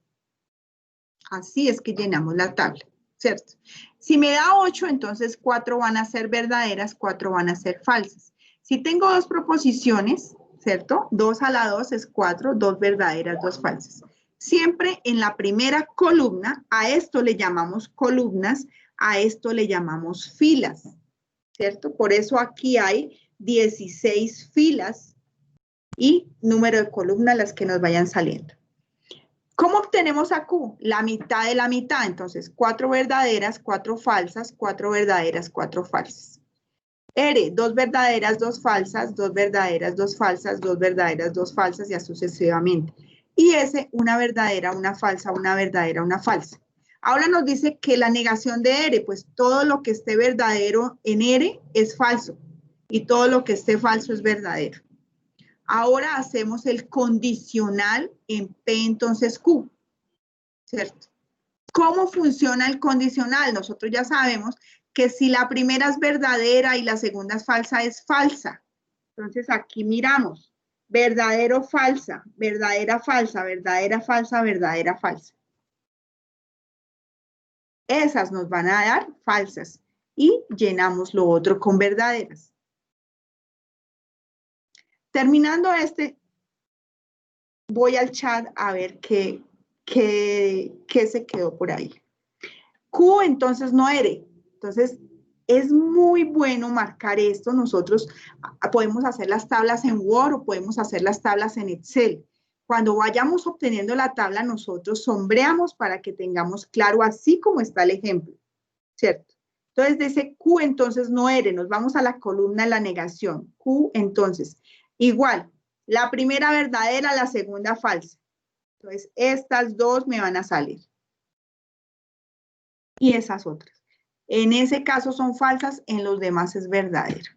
Así es que llenamos la tabla, ¿cierto? Si me da 8, entonces 4 van a ser verdaderas, 4 van a ser falsas. Si tengo 2 proposiciones, ¿cierto? 2 a la 2 es 4, 2 verdaderas, 2 falsas. Siempre en la primera columna, a esto le llamamos columnas, a esto le llamamos filas, ¿cierto? Por eso aquí hay 16 filas y número de columnas las que nos vayan saliendo. ¿Cómo obtenemos a Q? La mitad de la mitad. Entonces, 4 verdaderas, 4 falsas, 4 verdaderas, 4 falsas. R, 2 verdaderas, 2 falsas, 2 verdaderas, 2 falsas, 2 verdaderas, 2 falsas y así sucesivamente. Y S, una verdadera, una falsa, una verdadera, una falsa. Ahora nos dice que la negación de R, pues todo lo que esté verdadero en R es falso y todo lo que esté falso es verdadero. Ahora hacemos el condicional en P, entonces Q, ¿cierto? ¿Cómo funciona el condicional? Nosotros ya sabemos que si la primera es verdadera y la segunda es falsa, es falsa. Entonces aquí miramos, verdadero, falsa, verdadera, falsa, verdadera, falsa, verdadera, falsa. Esas nos van a dar falsas y llenamos lo otro con verdaderas. Terminando voy al chat a ver qué se quedó por ahí. Q, entonces no R. Entonces, es muy bueno marcar esto. Nosotros podemos hacer las tablas en Word o podemos hacer las tablas en Excel. Cuando vayamos obteniendo la tabla, nosotros sombreamos para que tengamos claro así como está el ejemplo, ¿cierto? Entonces, dice Q, entonces no R. Nos vamos a la columna de la negación. Q, entonces, igual. La primera verdadera, la segunda falsa. Entonces, estas dos me van a salir. Y esas otras. En ese caso son falsas, en los demás es verdadero.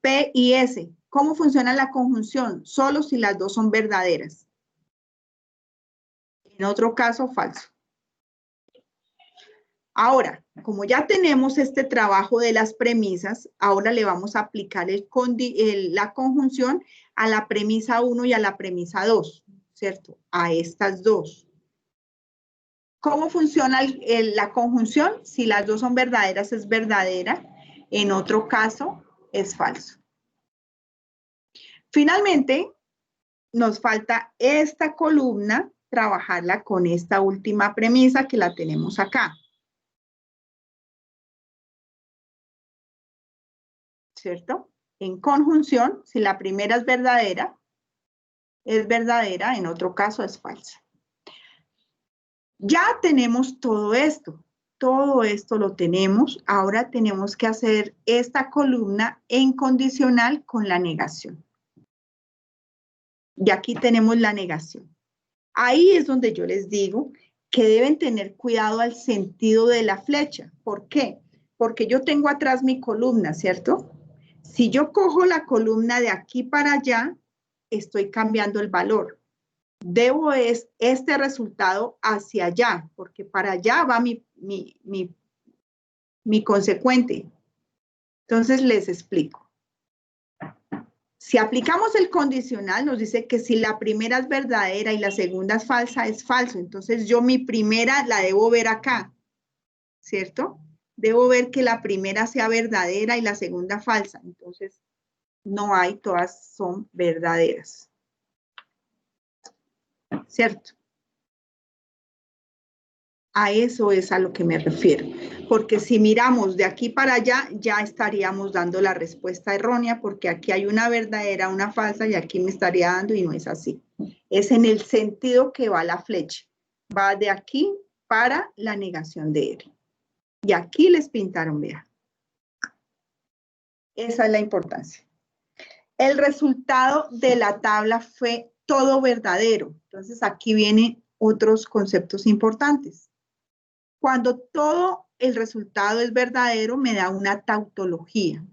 P y S. ¿Cómo funciona la conjunción? Solo si las dos son verdaderas. En otro caso, falso. Ahora, como ya tenemos este trabajo de las premisas, ahora le vamos a aplicar la conjunción a la premisa 1 y a la premisa 2, ¿cierto? A estas dos. ¿Cómo funciona la conjunción? Si las dos son verdaderas, es verdadera. En otro caso, es falso. Finalmente, nos falta esta columna, trabajarla con esta última premisa que la tenemos acá. ¿Cierto? En conjunción, si la primera es verdadera, en otro caso es falsa. Ya tenemos todo esto lo tenemos, ahora tenemos que hacer esta columna en condicional con la negación. Y aquí tenemos la negación. Ahí es donde yo les digo que deben tener cuidado al sentido de la flecha. ¿Por qué? Porque yo tengo atrás mi columna, ¿cierto? Si yo cojo la columna de aquí para allá, estoy cambiando el valor. Debo este resultado hacia allá, porque para allá va mi consecuente. Entonces les explico. Si aplicamos el condicional, nos dice que si la primera es verdadera y la segunda es falsa, es falso. Entonces yo mi primera la debo ver acá, ¿cierto? Debo ver que la primera sea verdadera y la segunda falsa. Entonces no hay, todas son verdaderas. ¿Cierto? A eso es a lo que me refiero. Porque si miramos de aquí para allá, ya estaríamos dando la respuesta errónea, porque aquí hay una verdadera, una falsa, y aquí me estaría dando y no es así. Es en el sentido que va la flecha. Va de aquí para la negación de R. Y aquí les pintaron, vean. Esa es la importancia. El resultado de la tabla fue todo verdadero. Entonces aquí vienen otros conceptos importantes. Cuando todo el resultado es verdadero, me da una tautología.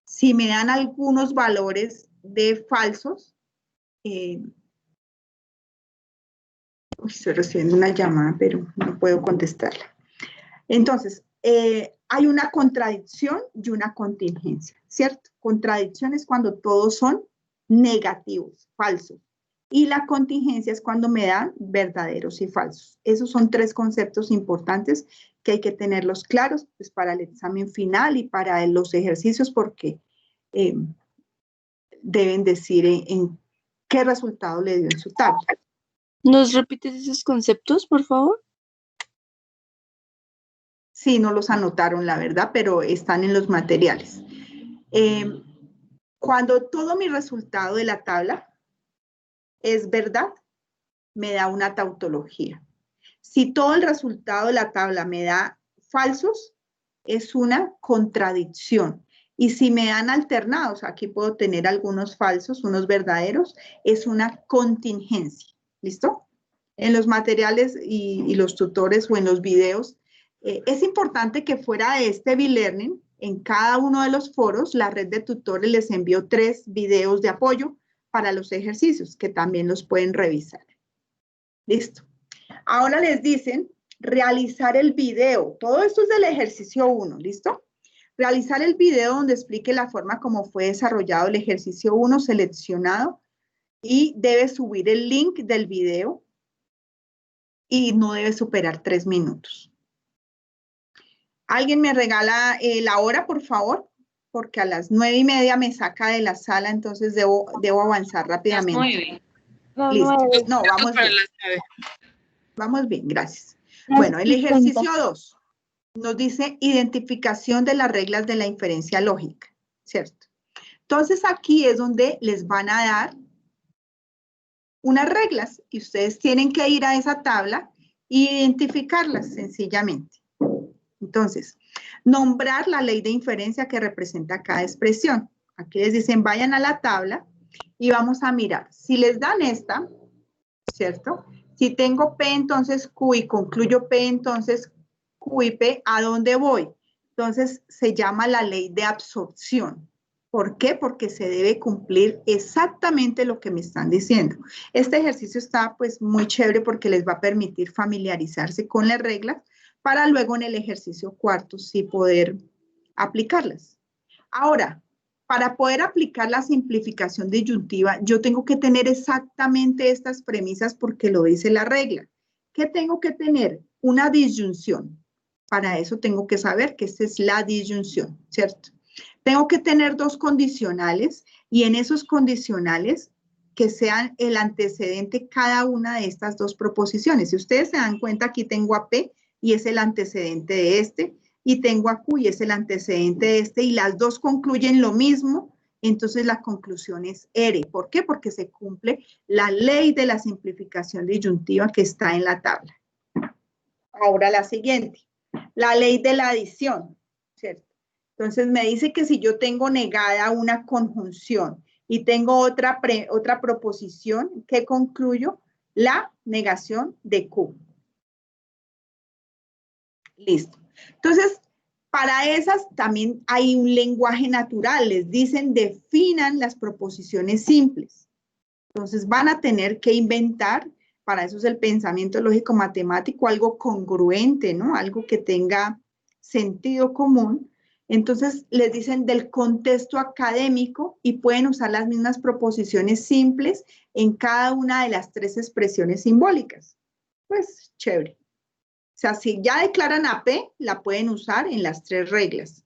Si me dan algunos valores de falsos, estoy recibiendo una llamada, pero no puedo contestarla. Entonces, hay una contradicción y una contingencia, ¿cierto? Contradicción es cuando todos son negativos, falsos. Y la contingencia es cuando me dan verdaderos y falsos. Esos son tres conceptos importantes que hay que tenerlos claros pues, para el examen final y para los ejercicios porque deben decir en qué resultado le dio en su tabla. ¿Nos repites esos conceptos, por favor? Sí, no los anotaron, la verdad, pero están en los materiales. Cuando todo mi resultado de la tabla es verdad, me da una tautología. Si todo el resultado de la tabla me da falsos, es una contradicción. Y si me dan alternados, aquí puedo tener algunos falsos, unos verdaderos, es una contingencia. ¿Listo? En los materiales y los tutores o en los videos, es importante que fuera de este B-Learning, en cada uno de los foros, la red de tutores les envió 3 videos de apoyo para los ejercicios, que también los pueden revisar. Listo. Ahora les dicen realizar el video. Todo esto es del ejercicio 1, ¿listo? Realizar el video donde explique la forma como fue desarrollado el ejercicio 1 seleccionado y debe subir el link del video y no debe superar 3 minutos. ¿Alguien me regala la hora, por favor? Porque a las 9:30 me saca de la sala, entonces debo avanzar rápidamente. Las 9. Listo. No, vamos bien. Vamos bien, gracias. Bueno, el ejercicio 2 nos dice identificación de las reglas de la inferencia lógica, ¿cierto? Entonces aquí es donde les van a dar unas reglas y ustedes tienen que ir a esa tabla e identificarlas sencillamente. Entonces, nombrar la ley de inferencia que representa cada expresión. Aquí les dicen, vayan a la tabla y vamos a mirar. Si les dan esta, ¿cierto? Si tengo P, entonces Q y concluyo P, entonces Q y P, ¿a dónde voy? Entonces, se llama la ley de absorción. ¿Por qué? Porque se debe cumplir exactamente lo que me están diciendo. Este ejercicio está pues muy chévere porque les va a permitir familiarizarse con las reglas para luego en el ejercicio 4 sí poder aplicarlas. Ahora, para poder aplicar la simplificación disyuntiva, yo tengo que tener exactamente estas premisas porque lo dice la regla. ¿Qué tengo que tener? Una disyunción. Para eso tengo que saber que esta es la disyunción, ¿cierto? Tengo que tener 2 condicionales y en esos condicionales que sean el antecedente cada una de estas dos proposiciones. Si ustedes se dan cuenta, aquí tengo a P y es el antecedente de este, y tengo a Q y es el antecedente de este, y las dos concluyen lo mismo, entonces la conclusión es R. ¿Por qué? Porque se cumple la ley de la simplificación disyuntiva que está en la tabla. Ahora la siguiente, la ley de la adición, ¿cierto? Entonces me dice que si yo tengo negada una conjunción y tengo otra proposición, ¿qué concluyo? La negación de Q. Listo. Entonces, para esas también hay un lenguaje natural. Les dicen, definan las proposiciones simples. Entonces, van a tener que inventar, para eso es el pensamiento lógico-matemático, algo congruente, ¿no? Algo que tenga sentido común. Entonces, les dicen del contexto académico y pueden usar las mismas proposiciones simples en cada una de las tres expresiones simbólicas. Pues, chévere. O sea, si ya declaran a P, la pueden usar en las tres reglas.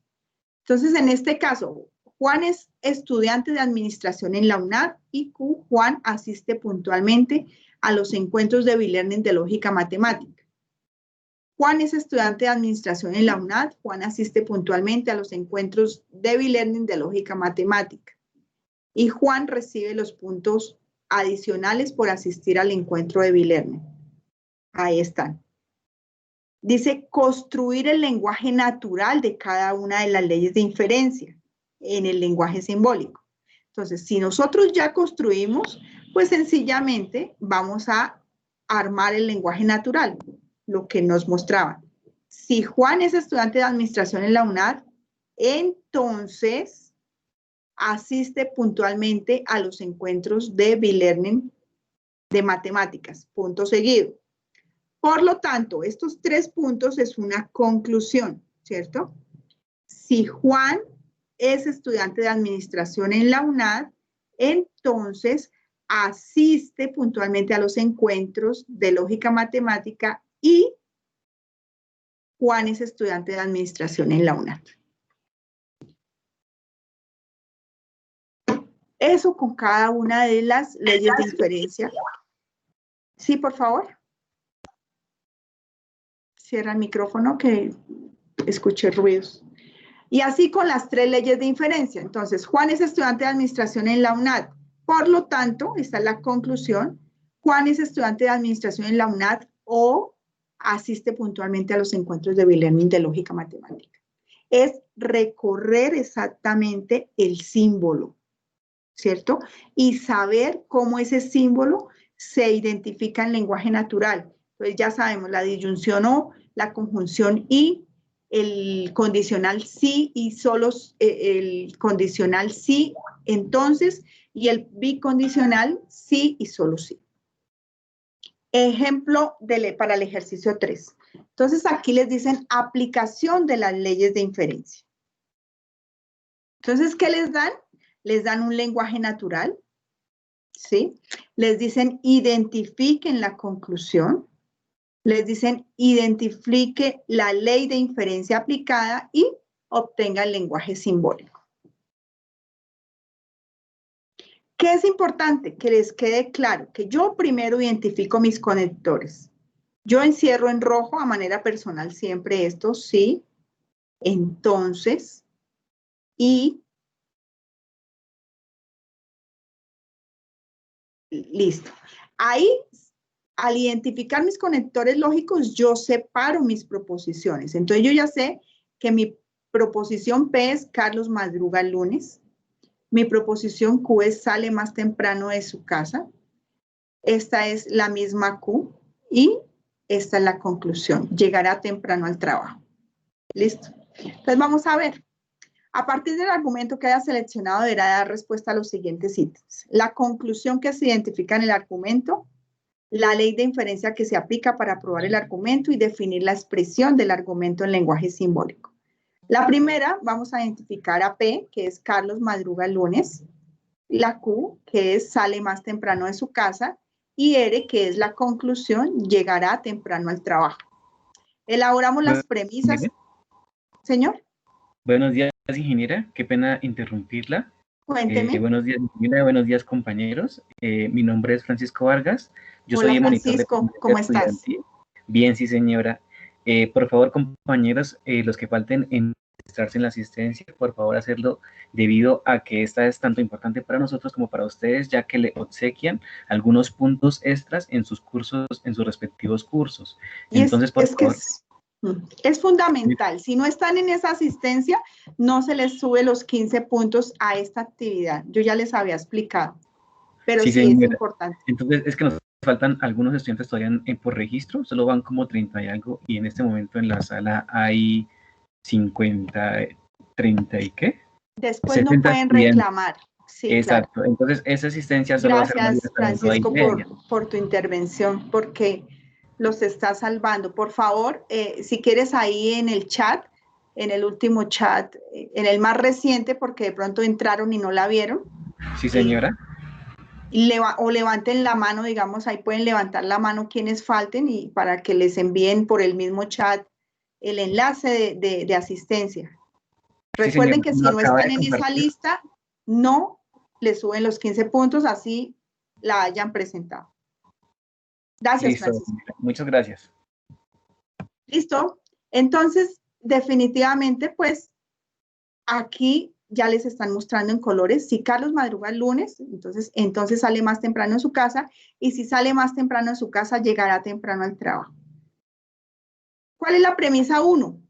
Entonces, en este caso, Juan es estudiante de administración en la UNAD y Q, Juan asiste puntualmente a los encuentros de e-learning de lógica matemática. Juan es estudiante de administración en la UNAD, Juan asiste puntualmente a los encuentros de e-learning de lógica matemática. Y Juan recibe los puntos adicionales por asistir al encuentro de e-learning. Ahí están. Dice construir el lenguaje natural de cada una de las leyes de inferencia en el lenguaje simbólico. Entonces, si nosotros ya construimos, pues sencillamente vamos a armar el lenguaje natural, lo que nos mostraban. Si Juan es estudiante de administración en la UNAD, entonces asiste puntualmente a los encuentros de e-learning de matemáticas, punto seguido. Por lo tanto, estos 3 puntos es una conclusión, ¿cierto? Si Juan es estudiante de administración en la UNAD, entonces asiste puntualmente a los encuentros de lógica matemática y Juan es estudiante de administración en la UNAD. Eso con cada una de las leyes de inferencia. Sí, por favor. Cierra el micrófono que escuché ruidos. Y así con las 3 leyes de inferencia. Entonces, Juan es estudiante de administración en la UNAD. Por lo tanto, esta es la conclusión. Juan es estudiante de administración en la UNAD o asiste puntualmente a los encuentros de e-learning de lógica matemática. Es recorrer exactamente el símbolo, ¿cierto? Y saber cómo ese símbolo se identifica en lenguaje natural. Entonces ya sabemos la disyunción o, la conjunción y, el condicional sí y solo el condicional sí, entonces, y el bicondicional sí y solo sí. Ejemplo para el ejercicio 3. Entonces aquí les dicen aplicación de las leyes de inferencia. Entonces, ¿qué les dan? Les dan un lenguaje natural, ¿sí? Les dicen identifiquen la conclusión. Les dicen identifique la ley de inferencia aplicada y obtenga el lenguaje simbólico. ¿Qué es importante? Que les quede claro que yo primero identifico mis conectores. Yo encierro en rojo a manera personal siempre esto, sí, entonces, y listo. Ahí, al identificar mis conectores lógicos, yo separo mis proposiciones. Entonces, yo ya sé que mi proposición P es Carlos madruga el lunes. Mi proposición Q es sale más temprano de su casa. Esta es la misma Q y esta es la conclusión. Llegará temprano al trabajo. ¿Listo? Entonces, vamos a ver. A partir del argumento que haya seleccionado, deberá dar respuesta a los siguientes ítems. La conclusión que se identifica en el argumento, la ley de inferencia que se aplica para probar el argumento y definir la expresión del argumento en lenguaje simbólico. La primera, vamos a identificar a P, que es Carlos madruga el lunes, la Q, que es sale más temprano de su casa, y R, que es la conclusión, llegará temprano al trabajo. Elaboramos las premisas. Señor. Buenos días, ingeniera. Qué pena interrumpirla. Cuénteme. Buenos días, Mira, buenos días, compañeros. Mi nombre es Francisco Vargas. Yo soy Hola, el monitor de Francisco, permanencia ¿cómo estás? estudiantil. Bien, sí, señora. Por favor, compañeros, los que falten en registrarse en la asistencia, por favor, hacerlo debido a que esta es tanto importante para nosotros como para ustedes, ya que le obsequian algunos puntos extras en sus cursos, en sus respectivos cursos. Y Entonces, por favor, es fundamental. Si no están en esa asistencia, no se les sube los 15 puntos a esta actividad. Yo ya les había explicado, pero sí, sí es señora. importante. Entonces, es que nos faltan algunos estudiantes todavía por registro, solo van como 30 y algo, y en este momento en la sala hay 50, 30 y qué, Después no 60 pueden estudiantes. reclamar. Sí, claro. Exacto. Entonces, esa asistencia solo va a ser válida Gracias, hasta las Francisco, 9:30. por tu intervención, porque los está salvando. Por favor, si quieres ahí en el chat, en el último chat, en el más reciente, porque de pronto entraron y no la vieron, Sí, señora. o levanten la mano, digamos, ahí pueden levantar la mano quienes falten y para que les envíen por el mismo chat el enlace de asistencia. Sí, Recuerden señora. que Lo si no acaba están de en esa compartir. lista, no les suben los 15 puntos, así la hayan presentado. Gracias, Listo, Francisco. señora. Muchas gracias. ¿Listo? Entonces, definitivamente, pues, aquí ya les están mostrando en colores. Si Carlos madruga el lunes, entonces sale más temprano en su casa, y si sale más temprano en su casa, llegará temprano al trabajo. ¿Cuál es la premisa 1?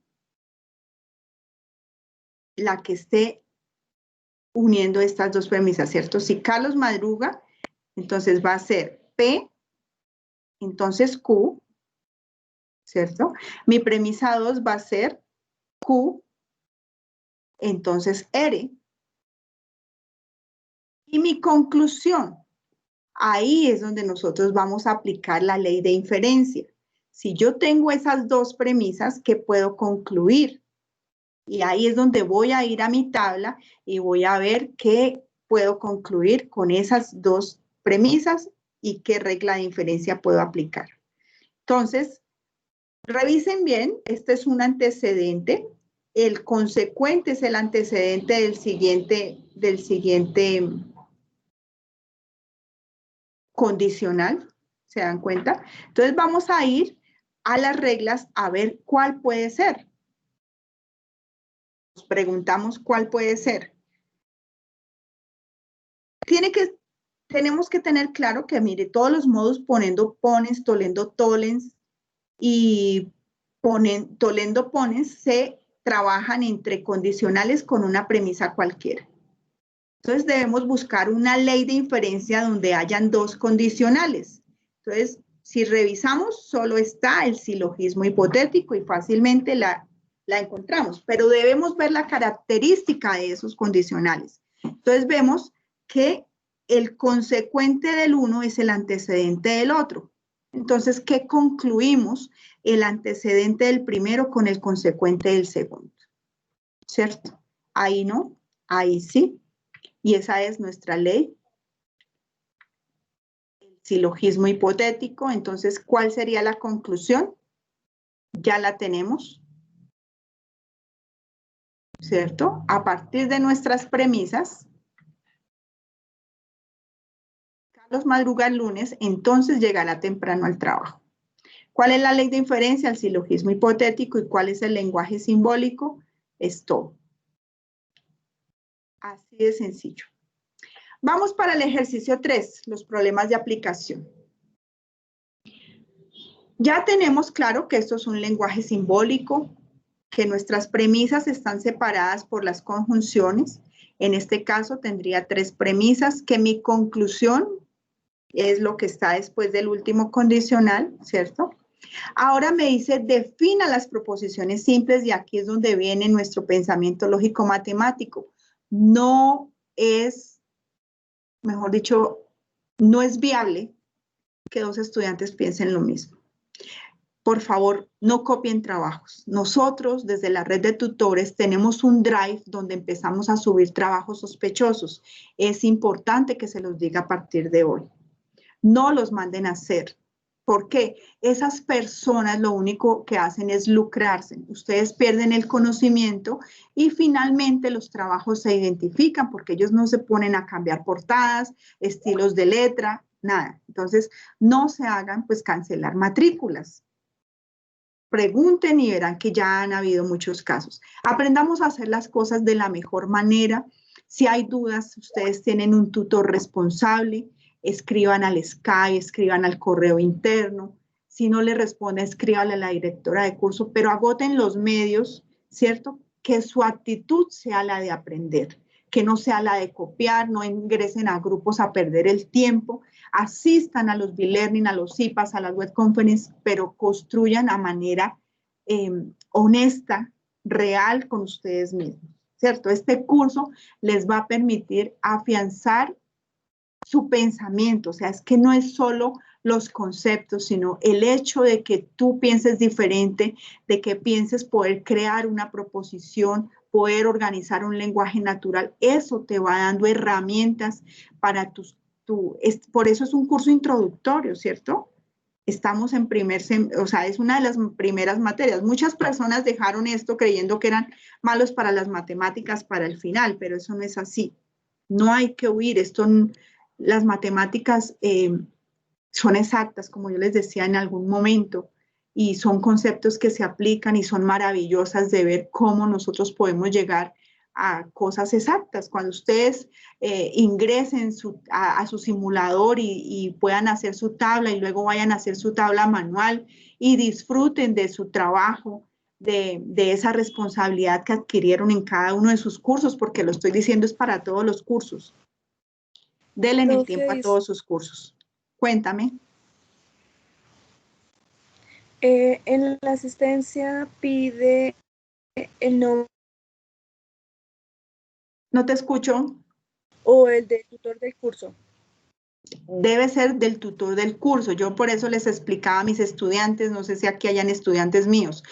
La que esté uniendo estas dos premisas, ¿cierto? Si Carlos madruga, entonces va a ser P, entonces Q, ¿cierto? Mi premisa 2 va a ser Q, entonces R. Y mi conclusión, ahí es donde nosotros vamos a aplicar la ley de inferencia. Si yo tengo esas dos premisas, ¿qué puedo concluir? Y ahí es donde voy a ir a mi tabla y voy a ver qué puedo concluir con esas dos premisas y qué regla de inferencia puedo aplicar. Entonces, revisen bien, este es un antecedente. El consecuente es el antecedente del siguiente condicional, ¿se dan cuenta? Entonces vamos a ir a las reglas a ver cuál puede ser. Nos preguntamos cuál puede ser. Tenemos que tener claro que, mire, todos los modos ponendo, pones, tolendo, tolens y tolendo, pones se trabajan entre condicionales con una premisa cualquiera. Entonces debemos buscar una ley de inferencia donde hayan dos condicionales. Entonces, si revisamos, solo está el silogismo hipotético y fácilmente la encontramos, pero debemos ver la característica de esos condicionales. Entonces vemos que el consecuente del uno es el antecedente del otro. Entonces, ¿qué concluimos? El antecedente del primero con el consecuente del segundo. ¿Cierto? Ahí no, ahí sí. Y esa es nuestra ley. El silogismo hipotético. Entonces, ¿cuál sería la conclusión? Ya la tenemos. ¿Cierto? A partir de nuestras premisas, Carlos madruga el lunes, entonces llegará temprano al trabajo. ¿Cuál es la ley de inferencia? El silogismo hipotético. ¿Y cuál es el lenguaje simbólico? Es todo. Así de sencillo. Vamos para el ejercicio 3, los problemas de aplicación. Ya tenemos claro que esto es un lenguaje simbólico, que nuestras premisas están separadas por las conjunciones. En este caso tendría 3 premisas, que mi conclusión es lo que está después del último condicional, ¿cierto? Ahora me dice, defina las proposiciones simples, y aquí es donde viene nuestro pensamiento lógico-matemático. No es, mejor dicho, no es viable que dos estudiantes piensen lo mismo. Por favor, no copien trabajos. Nosotros, desde la red de tutores, tenemos un drive donde empezamos a subir trabajos sospechosos. Es importante que se los diga a partir de hoy. No los manden a hacer. ¿Por qué? Esas personas lo único que hacen es lucrarse. Ustedes pierden el conocimiento y finalmente los trabajos se identifican porque ellos no se ponen a cambiar portadas, estilos de letra, nada. Entonces, no se hagan pues cancelar matrículas. Pregunten y verán que ya han habido muchos casos. Aprendamos a hacer las cosas de la mejor manera. Si hay dudas, ustedes tienen un tutor responsable. Escriban al Skype, escriban al correo interno. Si no le responde, escríbale a la directora de curso, pero agoten los medios, ¿cierto? Que su actitud sea la de aprender, que no sea la de copiar, no ingresen a grupos a perder el tiempo, asistan a los B-Learning, a los IPAs, a las web conferences, pero construyan a manera honesta, real con ustedes mismos, ¿cierto? Este curso les va a permitir afianzar su pensamiento, o sea, es que no es solo los conceptos, sino el hecho de que tú pienses diferente, de que pienses poder crear una proposición, poder organizar un lenguaje natural, eso te va dando herramientas para por eso es un curso introductorio, ¿cierto? Estamos en o sea, es una de las primeras materias. Muchas personas dejaron esto creyendo que eran malos para las matemáticas para el final, pero eso no es así. No hay que huir, las matemáticas son exactas, como yo les decía en algún momento, y son conceptos que se aplican y son maravillosas de ver cómo nosotros podemos llegar a cosas exactas. Cuando ustedes ingresen a su simulador y puedan hacer su tabla y luego vayan a hacer su tabla manual y disfruten de su trabajo, de esa responsabilidad que adquirieron en cada uno de sus cursos, porque lo estoy diciendo es para todos los cursos. Denle el tiempo a todos sus cursos. Cuéntame. En la asistencia pide el nombre. No te escucho. O el del tutor del curso. Debe ser del tutor del curso. Yo por eso les explicaba a mis estudiantes, no sé si aquí hayan estudiantes míos.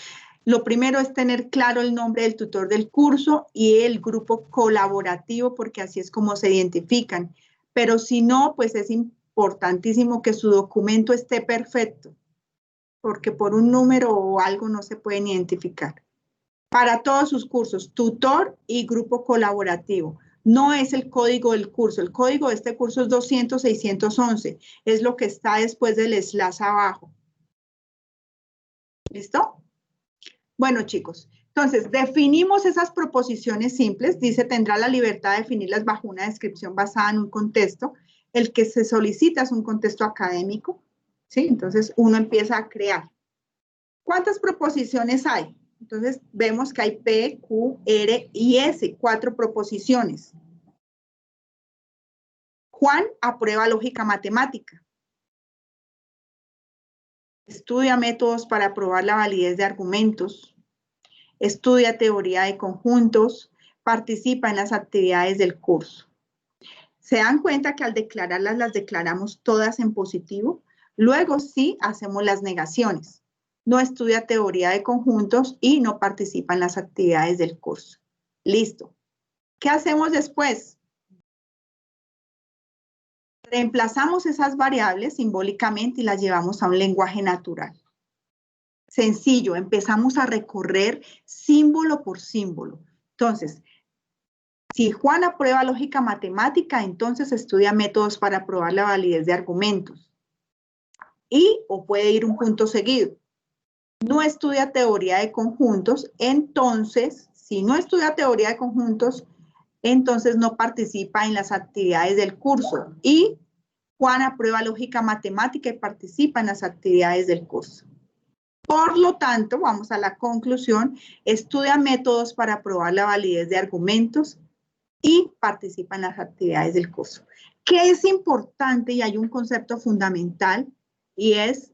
Lo primero es tener claro el nombre del tutor del curso y el grupo colaborativo, porque así es como se identifican. Pero si no, pues es importantísimo que su documento esté perfecto, porque por un número o algo no se pueden identificar. Para todos sus cursos, tutor y grupo colaborativo. No es el código del curso. El código de este curso es 200-611. Es lo que está después del slash abajo. ¿Listo? Bueno, chicos, entonces definimos esas proposiciones simples. Dice, tendrá la libertad de definirlas bajo una descripción basada en un contexto. El que se solicita es un contexto académico, ¿sí? Entonces, uno empieza a crear. ¿Cuántas proposiciones hay? Entonces, vemos que hay P, Q, R y S, 4 proposiciones. Juan aprueba lógica matemática. Estudia métodos para probar la validez de argumentos. Estudia teoría de conjuntos. Participa en las actividades del curso. ¿Se dan cuenta que al declararlas, las declaramos todas en positivo? Luego sí hacemos las negaciones. No estudia teoría de conjuntos y no participa en las actividades del curso. Listo. ¿Qué hacemos después? Reemplazamos esas variables simbólicamente y las llevamos a un lenguaje natural. Sencillo, empezamos a recorrer símbolo por símbolo. Entonces, si Juan aprueba lógica matemática, entonces estudia métodos para probar la validez de argumentos. O puede ir un punto seguido. No estudia teoría de conjuntos, entonces, si no estudia teoría de conjuntos, entonces no participa en las actividades del curso. Y Juan aprueba lógica matemática y participa en las actividades del curso. Por lo tanto, vamos a la conclusión, estudia métodos para probar la validez de argumentos y participa en las actividades del curso. ¿Qué es importante? Y hay un concepto fundamental y es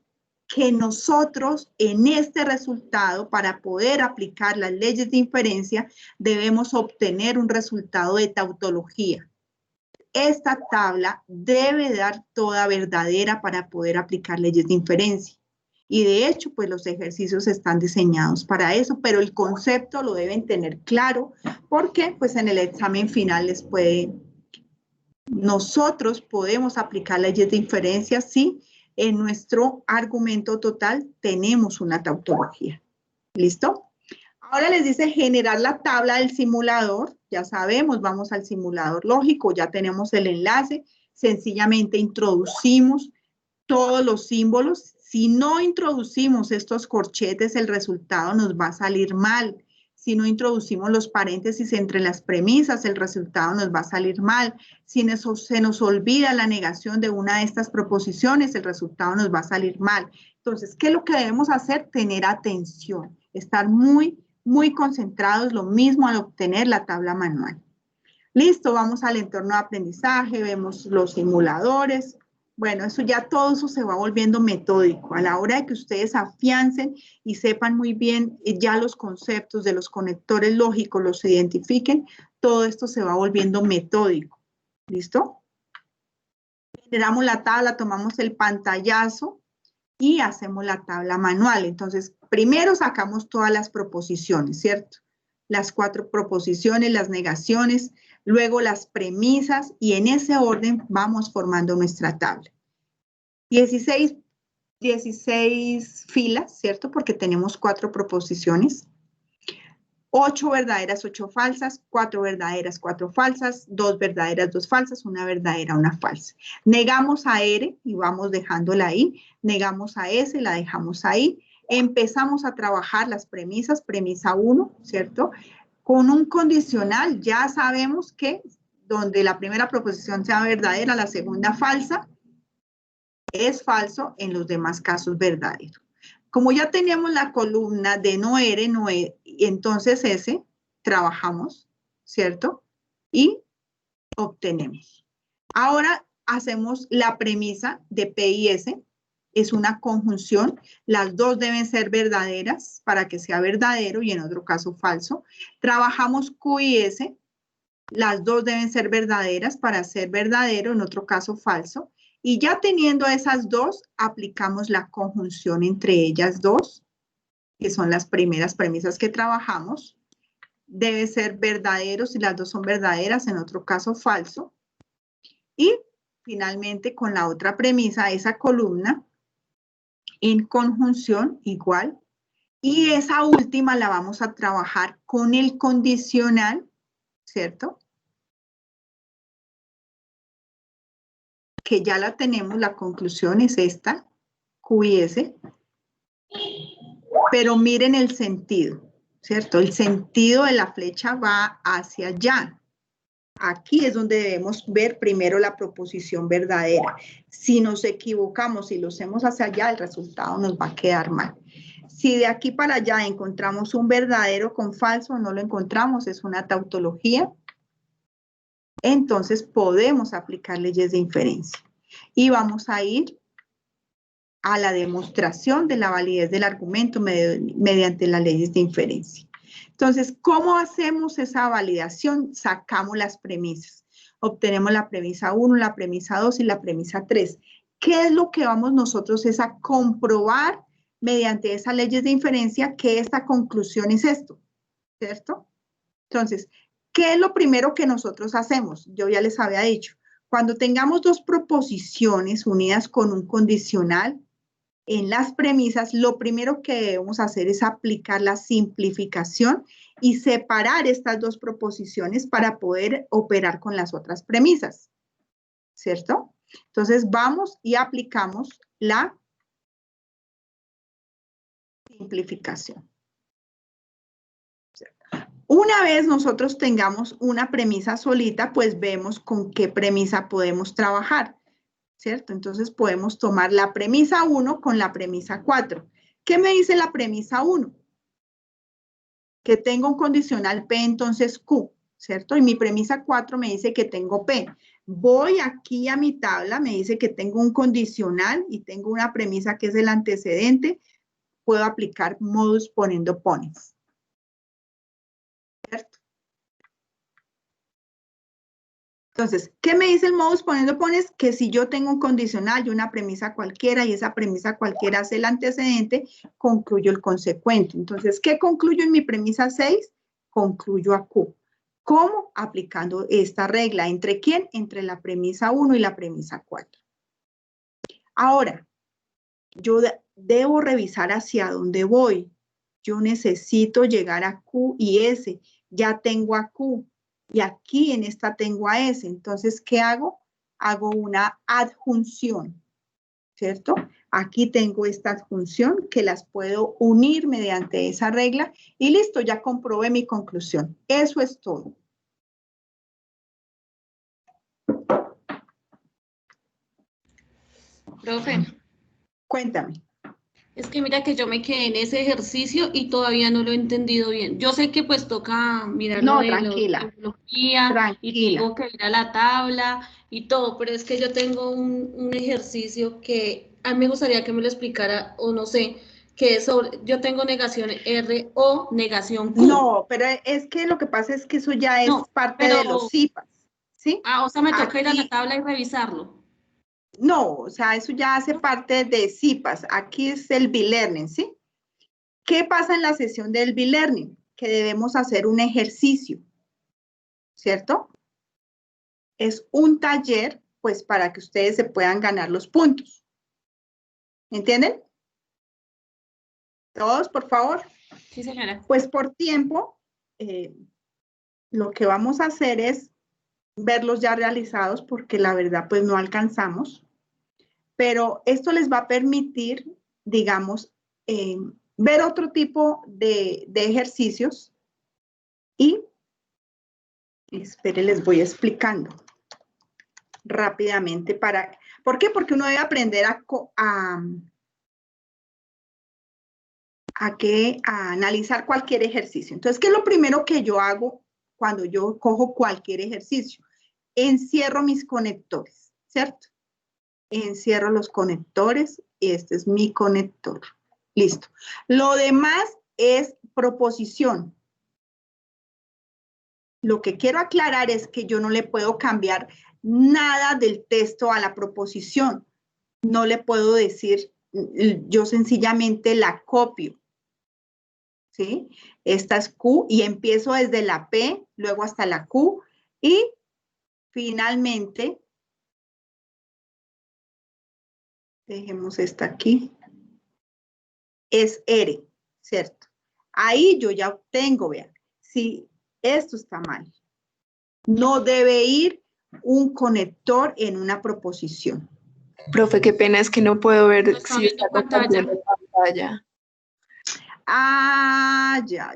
que nosotros en este resultado, para poder aplicar las leyes de inferencia, debemos obtener un resultado de tautología. Esta tabla debe dar toda verdadera para poder aplicar leyes de inferencia. Y de hecho, pues los ejercicios están diseñados para eso, pero el concepto lo deben tener claro, porque pues en el examen final les puede... Nosotros podemos aplicar leyes de inferencia, sí, en nuestro argumento total tenemos una tautología. ¿Listo? Ahora les dice generar la tabla del simulador. Ya sabemos, vamos al simulador lógico, ya tenemos el enlace. Sencillamente introducimos todos los símbolos. Si no introducimos estos corchetes, el resultado nos va a salir mal. Si no introducimos los paréntesis entre las premisas, el resultado nos va a salir mal. Si se nos olvida la negación de una de estas proposiciones, el resultado nos va a salir mal. Entonces, ¿qué es lo que debemos hacer? Tener atención, estar muy concentrados, lo mismo al obtener la tabla manual. Listo, vamos al entorno de aprendizaje, vemos los simuladores. Bueno, todo eso se va volviendo metódico. A la hora de que ustedes afiancen y sepan muy bien ya los conceptos de los conectores lógicos, los identifiquen, todo esto se va volviendo metódico. ¿Listo? Generamos la tabla, tomamos el pantallazo y hacemos la tabla manual. Entonces, primero sacamos todas las proposiciones, ¿cierto? Las 4 proposiciones, las negaciones, luego las premisas y en ese orden vamos formando nuestra tabla. 16 filas, ¿cierto? Porque tenemos 4 proposiciones. 8 verdaderas, 8 falsas, 4 verdaderas, 4 falsas, 2 verdaderas, 2 falsas, 1 verdadera, 1 falsa. Negamos a R y vamos dejándola ahí. Negamos a S, la dejamos ahí. Empezamos a trabajar las premisas, premisa 1, ¿cierto? Con un condicional ya sabemos que donde la primera proposición sea verdadera, la segunda falsa, es falso, en los demás casos verdadero. Como ya teníamos la columna de no R, entonces S, trabajamos, ¿cierto? Y obtenemos. Ahora hacemos la premisa de P y S. Es una conjunción. Las dos deben ser verdaderas para que sea verdadero y en otro caso falso. Trabajamos Q y S. Las dos deben ser verdaderas para ser verdadero, en otro caso falso. Y ya teniendo esas dos, aplicamos la conjunción entre ellas dos, que son las primeras premisas que trabajamos. Debe ser verdadero si las dos son verdaderas, en otro caso falso. Y finalmente con la otra premisa, esa columna en conjunción igual. Y esa última la vamos a trabajar con el condicional, ¿cierto? Que ya la tenemos, la conclusión es esta, Q y S. Pero miren el sentido, ¿cierto? El sentido de la flecha va hacia allá. Aquí es donde debemos ver primero la proposición verdadera. Si nos equivocamos y lo hacemos hacia allá, el resultado nos va a quedar mal. Si de aquí para allá encontramos un verdadero con falso, no lo encontramos, es una tautología, entonces podemos aplicar leyes de inferencia. Y vamos a ir a la demostración de la validez del argumento mediante las leyes de inferencia. Entonces, ¿cómo hacemos esa validación? Sacamos las premisas. Obtenemos la premisa 1, la premisa 2 y la premisa 3. ¿Qué es lo que vamos nosotros es a comprobar mediante esas leyes de inferencia que esta conclusión es esto? ¿Cierto? Entonces, ¿qué es lo primero que nosotros hacemos? Yo ya les había dicho, cuando tengamos dos proposiciones unidas con un condicional, en las premisas, lo primero que debemos hacer es aplicar la simplificación y separar estas dos proposiciones para poder operar con las otras premisas, ¿cierto? Entonces, vamos y aplicamos la simplificación. Una vez nosotros tengamos una premisa solita, pues vemos con qué premisa podemos trabajar, ¿cierto? Entonces podemos tomar la premisa 1 con la premisa 4. ¿Qué me dice la premisa 1? Que tengo un condicional P, entonces Q, ¿cierto? Y mi premisa 4 me dice que tengo P. Voy aquí a mi tabla, me dice que tengo un condicional y tengo una premisa que es el antecedente. Puedo aplicar modus ponendo pones, ¿cierto? Entonces, ¿qué me dice el modus ponendo pones? Que si yo tengo un condicional y una premisa cualquiera y esa premisa cualquiera es el antecedente, concluyo el consecuente. Entonces, ¿qué concluyo en mi premisa 6? Concluyo a Q. ¿Cómo? Aplicando esta regla. ¿Entre quién? Entre la premisa 1 y la premisa 4. Ahora, yo debo revisar hacia dónde voy. Yo necesito llegar a Q y S. Ya tengo a Q y aquí en esta tengo a S. Entonces, ¿qué hago? Hago una adjunción, ¿cierto? Aquí tengo esta adjunción que las puedo unir mediante esa regla y listo, ya comprobé mi conclusión. Eso es todo. Profe, Cuéntame. es que mira que yo me quedé en ese ejercicio y todavía no lo he entendido bien. Yo sé que pues toca mirar lo No, de la tranquila, biología y tranquila. tengo que ir a la tabla y todo, pero es que yo tengo un ejercicio que a mí me gustaría que me lo explicara o no sé, que es sobre, yo tengo negación R o negación Q. No, pero es que lo que pasa es que eso ya es No, parte de los pero, CIPAs, ¿sí? o sea, me toca ir a la Aquí, tabla y revisarlo. no, o sea, eso ya hace parte de CIPAs. Aquí es el B-Learning, ¿sí? ¿Qué pasa en la sesión del B-Learning? Que debemos hacer un ejercicio, ¿cierto? Es un taller, pues, para que ustedes se puedan ganar los puntos. ¿Entienden? Todos, por favor. Sí, señora. Pues por tiempo, lo que vamos a hacer es verlos ya realizados porque la verdad, pues, no alcanzamos. Pero esto les va a permitir, digamos, ver otro tipo de ejercicios y, espere, les voy explicando rápidamente para, ¿por qué? Porque uno debe aprender a analizar cualquier ejercicio. Entonces, ¿qué es lo primero que yo hago cuando yo cojo cualquier ejercicio? Encierro mis conectores, ¿cierto? Encierro los conectores y este es mi conector. Listo. Lo demás es proposición. Lo que quiero aclarar es que yo no le puedo cambiar nada del texto a la proposición. No le puedo decir, yo sencillamente la copio. ¿Sí? Esta es Q y empiezo desde la P, luego hasta la Q y finalmente, dejemos esta aquí, es R, ¿cierto? Ahí yo ya obtengo, vean, si esto está mal, no debe ir un conector en una proposición. Profe, qué pena, es que no puedo ver No está si viendo está compartiendo pantalla. Ya,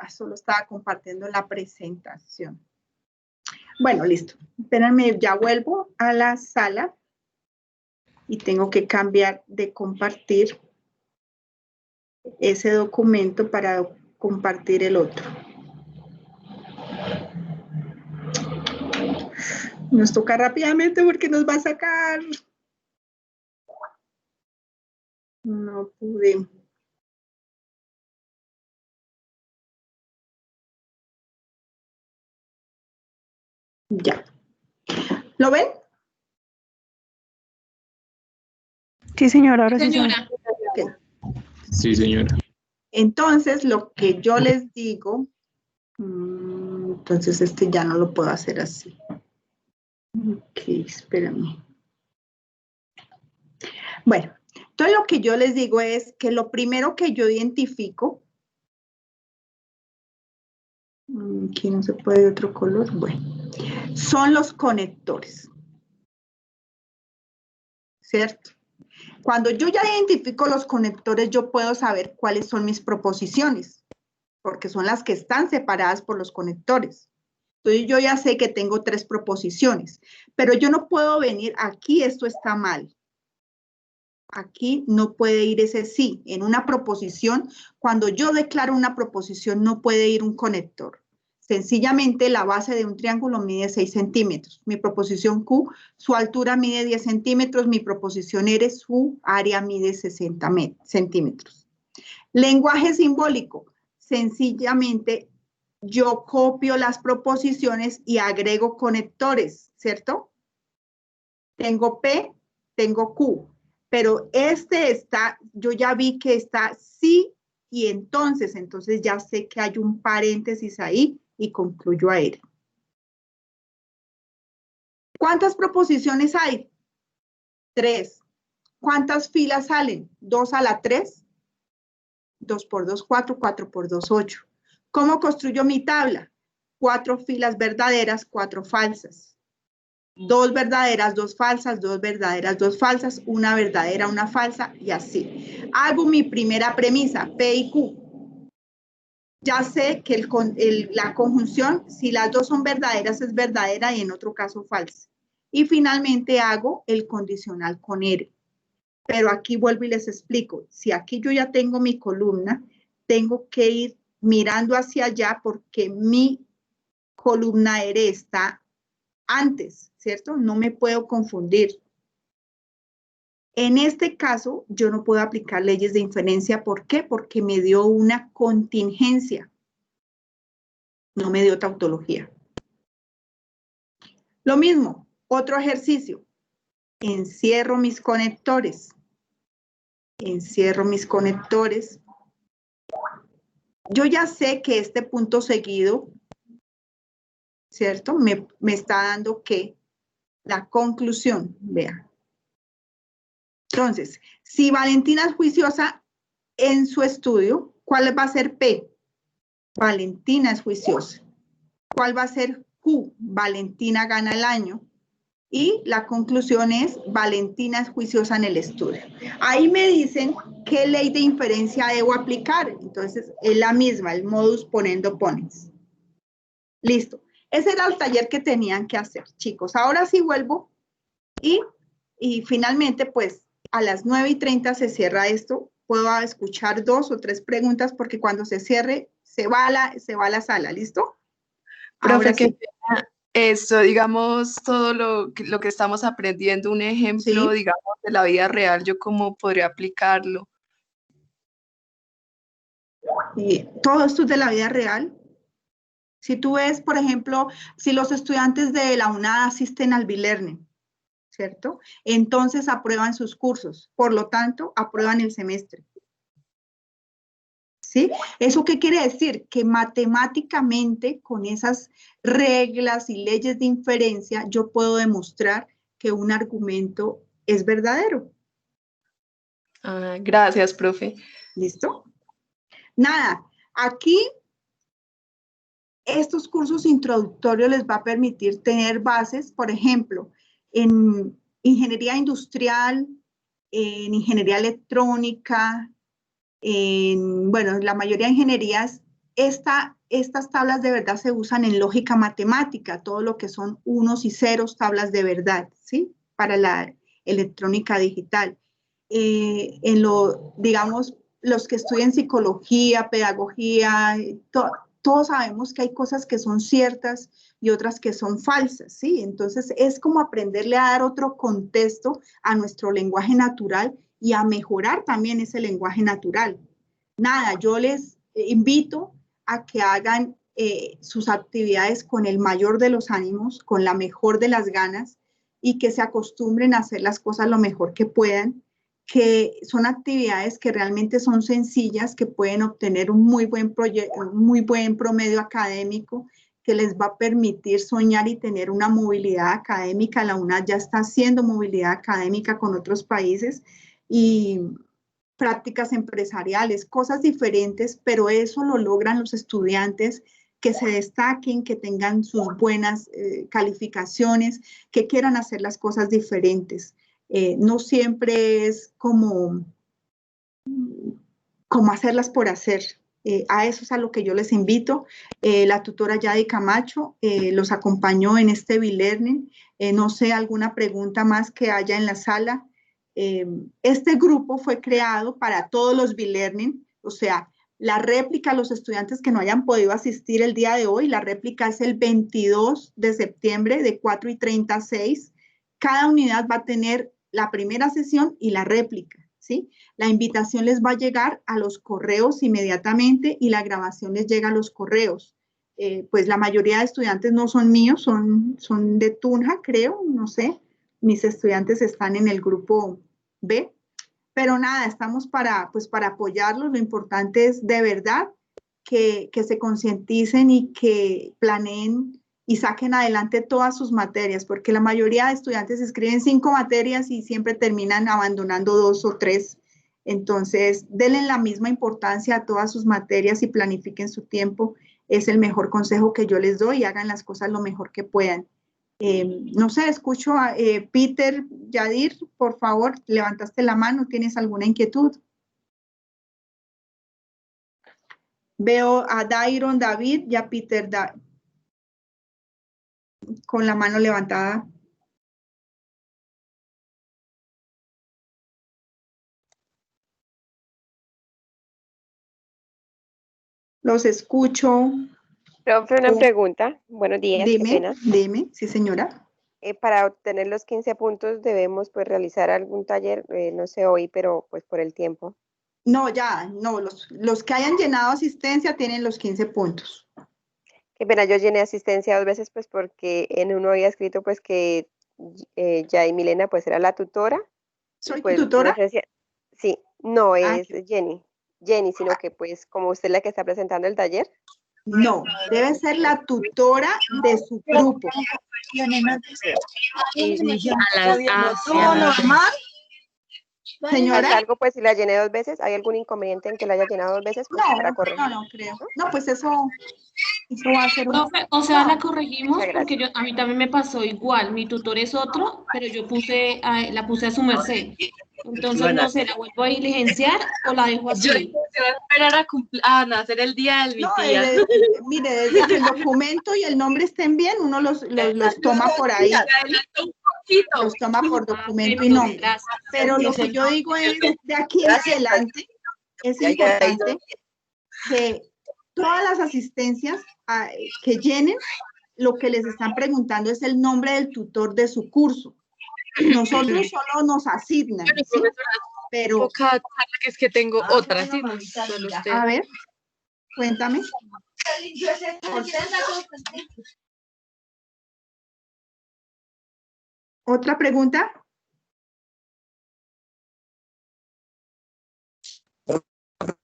solo estaba compartiendo la presentación. Bueno, listo. Espérenme, ya vuelvo a la sala y tengo que cambiar de compartir ese documento para compartir el otro. Nos toca rápidamente porque nos va a sacar. No pude. Ya. ¿Lo ven? Sí, señora, ahora sí. Señora. Okay. Sí, señora. Entonces, lo que yo les digo, entonces este ya no lo puedo hacer así. Ok, espérame. Bueno, entonces lo que yo les digo es que lo primero que yo identifico, aquí no se puede de otro color, bueno, son los conectores, ¿cierto? Cuando yo ya identifico los conectores, yo puedo saber cuáles son mis proposiciones, porque son las que están separadas por los conectores. Entonces yo ya sé que tengo 3 proposiciones, pero yo no puedo venir aquí, esto está mal. Aquí no puede ir ese sí. En una proposición, cuando yo declaro una proposición, no puede ir un conector. Sencillamente, la base de un triángulo mide 6 centímetros. Mi proposición Q, su altura mide 10 centímetros. Mi proposición R, su área mide 60 centímetros. Lenguaje simbólico. Sencillamente, yo copio las proposiciones y agrego conectores, ¿cierto? Tengo P, tengo Q. Pero este está, yo ya vi que está sí y entonces ya sé que hay un paréntesis ahí y concluyo a él. ¿Cuántas proposiciones hay? 3. ¿Cuántas filas salen? 2 a la 3, 2 por 2, 4, 4 por 2, 8. ¿Cómo construyo mi tabla? 4 filas verdaderas, 4 falsas. 2 verdaderas, 2 falsas, 2 verdaderas, 2 falsas, una verdadera, una falsa y así. Hago mi primera premisa, P y Q. Ya sé que la conjunción, si las dos son verdaderas, es verdadera y en otro caso falsa. Y finalmente hago el condicional con R. Pero aquí vuelvo y les explico. Si aquí yo ya tengo mi columna, tengo que ir mirando hacia allá porque mi columna R está antes, ¿cierto? No me puedo confundir. En este caso, yo no puedo aplicar leyes de inferencia. ¿Por qué? Porque me dio una contingencia. No me dio tautología. Lo mismo, otro ejercicio. Encierro mis conectores. Encierro mis conectores. Yo ya sé que este punto seguido, ¿cierto? Me está dando que la conclusión, vean. Entonces, si Valentina es juiciosa en su estudio, ¿cuál va a ser P? Valentina es juiciosa. ¿Cuál va a ser Q? Valentina gana el año. Y la conclusión es, Valentina es juiciosa en el estudio. Ahí me dicen qué ley de inferencia debo aplicar. Entonces, es la misma, el modus ponendo ponens. Listo. Ese era el taller que tenían que hacer, chicos. Ahora sí vuelvo y finalmente, pues, a las 9:30 se cierra esto. Puedo escuchar 2 o 3 preguntas porque cuando se cierre, se va a la sala. ¿Listo? Profe, Ahora sí. esto, digamos, todo lo que estamos aprendiendo, un ejemplo, Sí. digamos, de la vida real, ¿yo cómo podría aplicarlo? Y todo esto es de la vida real. Si tú ves, por ejemplo, si los estudiantes de la UNAD asisten al B-Learning, ¿cierto? Entonces aprueban sus cursos, por lo tanto, aprueban el semestre. ¿Sí? ¿Eso qué quiere decir? Que matemáticamente, con esas reglas y leyes de inferencia, yo puedo demostrar que un argumento es verdadero. Ah, gracias, profe. ¿Listo? Nada, aquí estos cursos introductorios les va a permitir tener bases, por ejemplo, en ingeniería industrial, en ingeniería electrónica, bueno, la mayoría de ingenierías, estas tablas de verdad se usan en lógica matemática, todo lo que son unos y ceros, tablas de verdad, ¿sí? Para la electrónica digital. Digamos, los que estudian psicología, pedagogía, todos sabemos que hay cosas que son ciertas y otras que son falsas, ¿sí? Entonces, es como aprenderle a dar otro contexto a nuestro lenguaje natural y a mejorar también ese lenguaje natural. Nada, yo les invito a que hagan sus actividades con el mayor de los ánimos, con la mejor de las ganas y que se acostumbren a hacer las cosas lo mejor que puedan, que son actividades que realmente son sencillas, que pueden obtener un muy buen promedio académico, que les va a permitir soñar y tener una movilidad académica. La UNAD ya está haciendo movilidad académica con otros países y prácticas empresariales, cosas diferentes, pero eso lo logran los estudiantes que se destaquen, que tengan sus buenas calificaciones, que quieran hacer las cosas diferentes. No siempre es como hacerlas por hacer. A eso es a lo que yo les invito. La tutora Yadi Camacho los acompañó en este B-Learning. No sé, alguna pregunta más que haya en la sala. Este grupo fue creado para todos los B-Learning, o sea, la réplica a los estudiantes que no hayan podido asistir el día de hoy, la réplica es el 22 de septiembre de 4:30 a 6. Cada unidad va a tener la primera sesión y la réplica, ¿sí? La invitación les va a llegar a los correos inmediatamente y la grabación les llega a los correos. Pues la mayoría de estudiantes no son míos, son de Tunja, creo, no sé. Mis estudiantes están en el grupo B, pero nada, estamos para apoyarlos. Lo importante es de verdad que se concienticen y que planeen y saquen adelante todas sus materias, porque la mayoría de estudiantes escriben 5 materias y siempre terminan abandonando 2 o 3. Entonces, denle la misma importancia a todas sus materias y planifiquen su tiempo. Es el mejor consejo que yo les doy y hagan las cosas lo mejor que puedan. No sé, escucho a Peter Yadir, por favor, levantaste la mano, ¿tienes alguna inquietud? Veo a Dairon David y a Peter con la mano levantada. Los escucho. Profe, una pregunta. Buenos días, qué pena. Dime, sí señora. Para obtener los 15 puntos debemos pues realizar algún taller, no sé hoy, pero pues por el tiempo. No, ya, no, los que hayan llenado asistencia tienen los 15 puntos. Qué pena, yo llené asistencia 2 veces pues porque en uno había escrito pues que ya y Milena pues era la tutora. ¿Soy pues, tu tutora? No sé si, sí, no es Ah, Jenny, sino que pues como usted es la que está presentando el taller. no, debe ser la tutora de su grupo. Señora. ¿Pasa algo pues si la llené 2 veces? ¿Hay algún inconveniente en que la haya llenado 2 veces? Pues, para corregir. No creo. No, pues eso va a ser Profe, o sea, la corregimos porque a mí también me pasó igual. Mi tutor es otro, pero yo la puse a su merced. Entonces, no sé, ¿la vuelvo a diligenciar o la dejo así? Yo se va a esperar a nacer el día de mi tía. Mire, desde que el documento y el nombre estén bien, uno los toma por ahí. Los toma por documento y nombre. Pero lo que yo digo es, de aquí en adelante, es importante que todas las asistencias que llenen, lo que les están preguntando es el nombre del tutor de su curso. Nosotros solo nos asignan, ¿sí? Pero que es que tengo otra, ¿sí? No, solo usted. A ver, cuéntame. ¿Otra pregunta?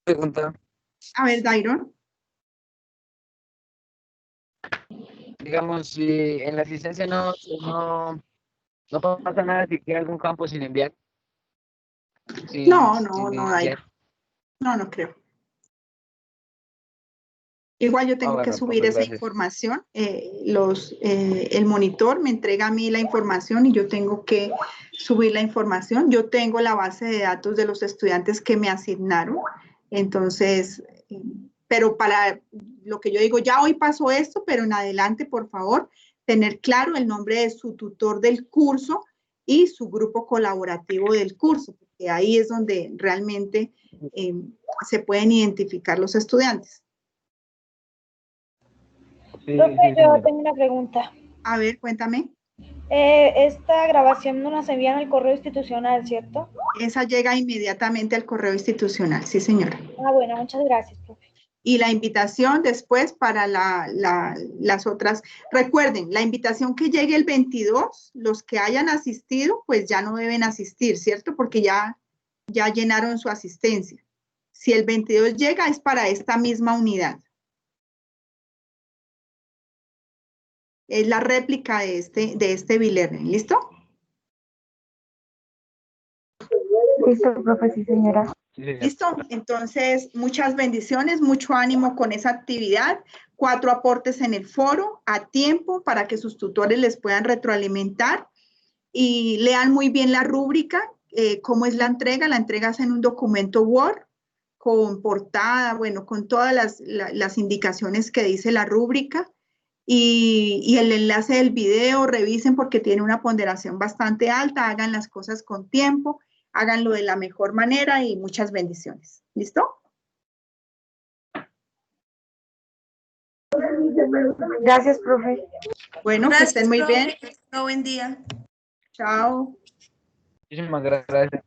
Pregunta. A ver, Dairon. Digamos, si en la asistencia no pasa nada si queda algún campo sin enviar. No, Dairon. No creo. Igual yo tengo que subir esa información. El monitor me entrega a mí la información y yo tengo que subir la información. Yo tengo la base de datos de los estudiantes que me asignaron. Entonces, pero para lo que yo digo, ya hoy pasó esto, pero en adelante, por favor, tener claro el nombre de su tutor del curso y su grupo colaborativo del curso, porque ahí es donde realmente se pueden identificar los estudiantes. Profe, yo tengo una pregunta. A ver, cuéntame. Esta grabación no nos envían al correo institucional, ¿cierto? Esa llega inmediatamente al correo institucional, sí, señora. Ah, bueno, muchas gracias, profe. Y la invitación después para las otras. Recuerden, la invitación que llegue el 22, los que hayan asistido, pues ya no deben asistir, ¿cierto? Porque ya llenaron su asistencia. Si el 22 llega, es para esta misma unidad. Es la réplica de este B-Learning, ¿listo? Listo, profe, sí, señora. ¿Listo? Entonces, muchas bendiciones, mucho ánimo con esa actividad. 4 aportes en el foro a tiempo para que sus tutores les puedan retroalimentar y lean muy bien la rúbrica, cómo es la entrega. La entrega es en un documento Word con portada, bueno, con todas las indicaciones que dice la rúbrica. Y el enlace del video, revisen porque tiene una ponderación bastante alta, hagan las cosas con tiempo, háganlo de la mejor manera y muchas bendiciones. ¿Listo? Gracias, profe. Bueno, que estén muy bien. Buen día. Chao. Muchísimas gracias.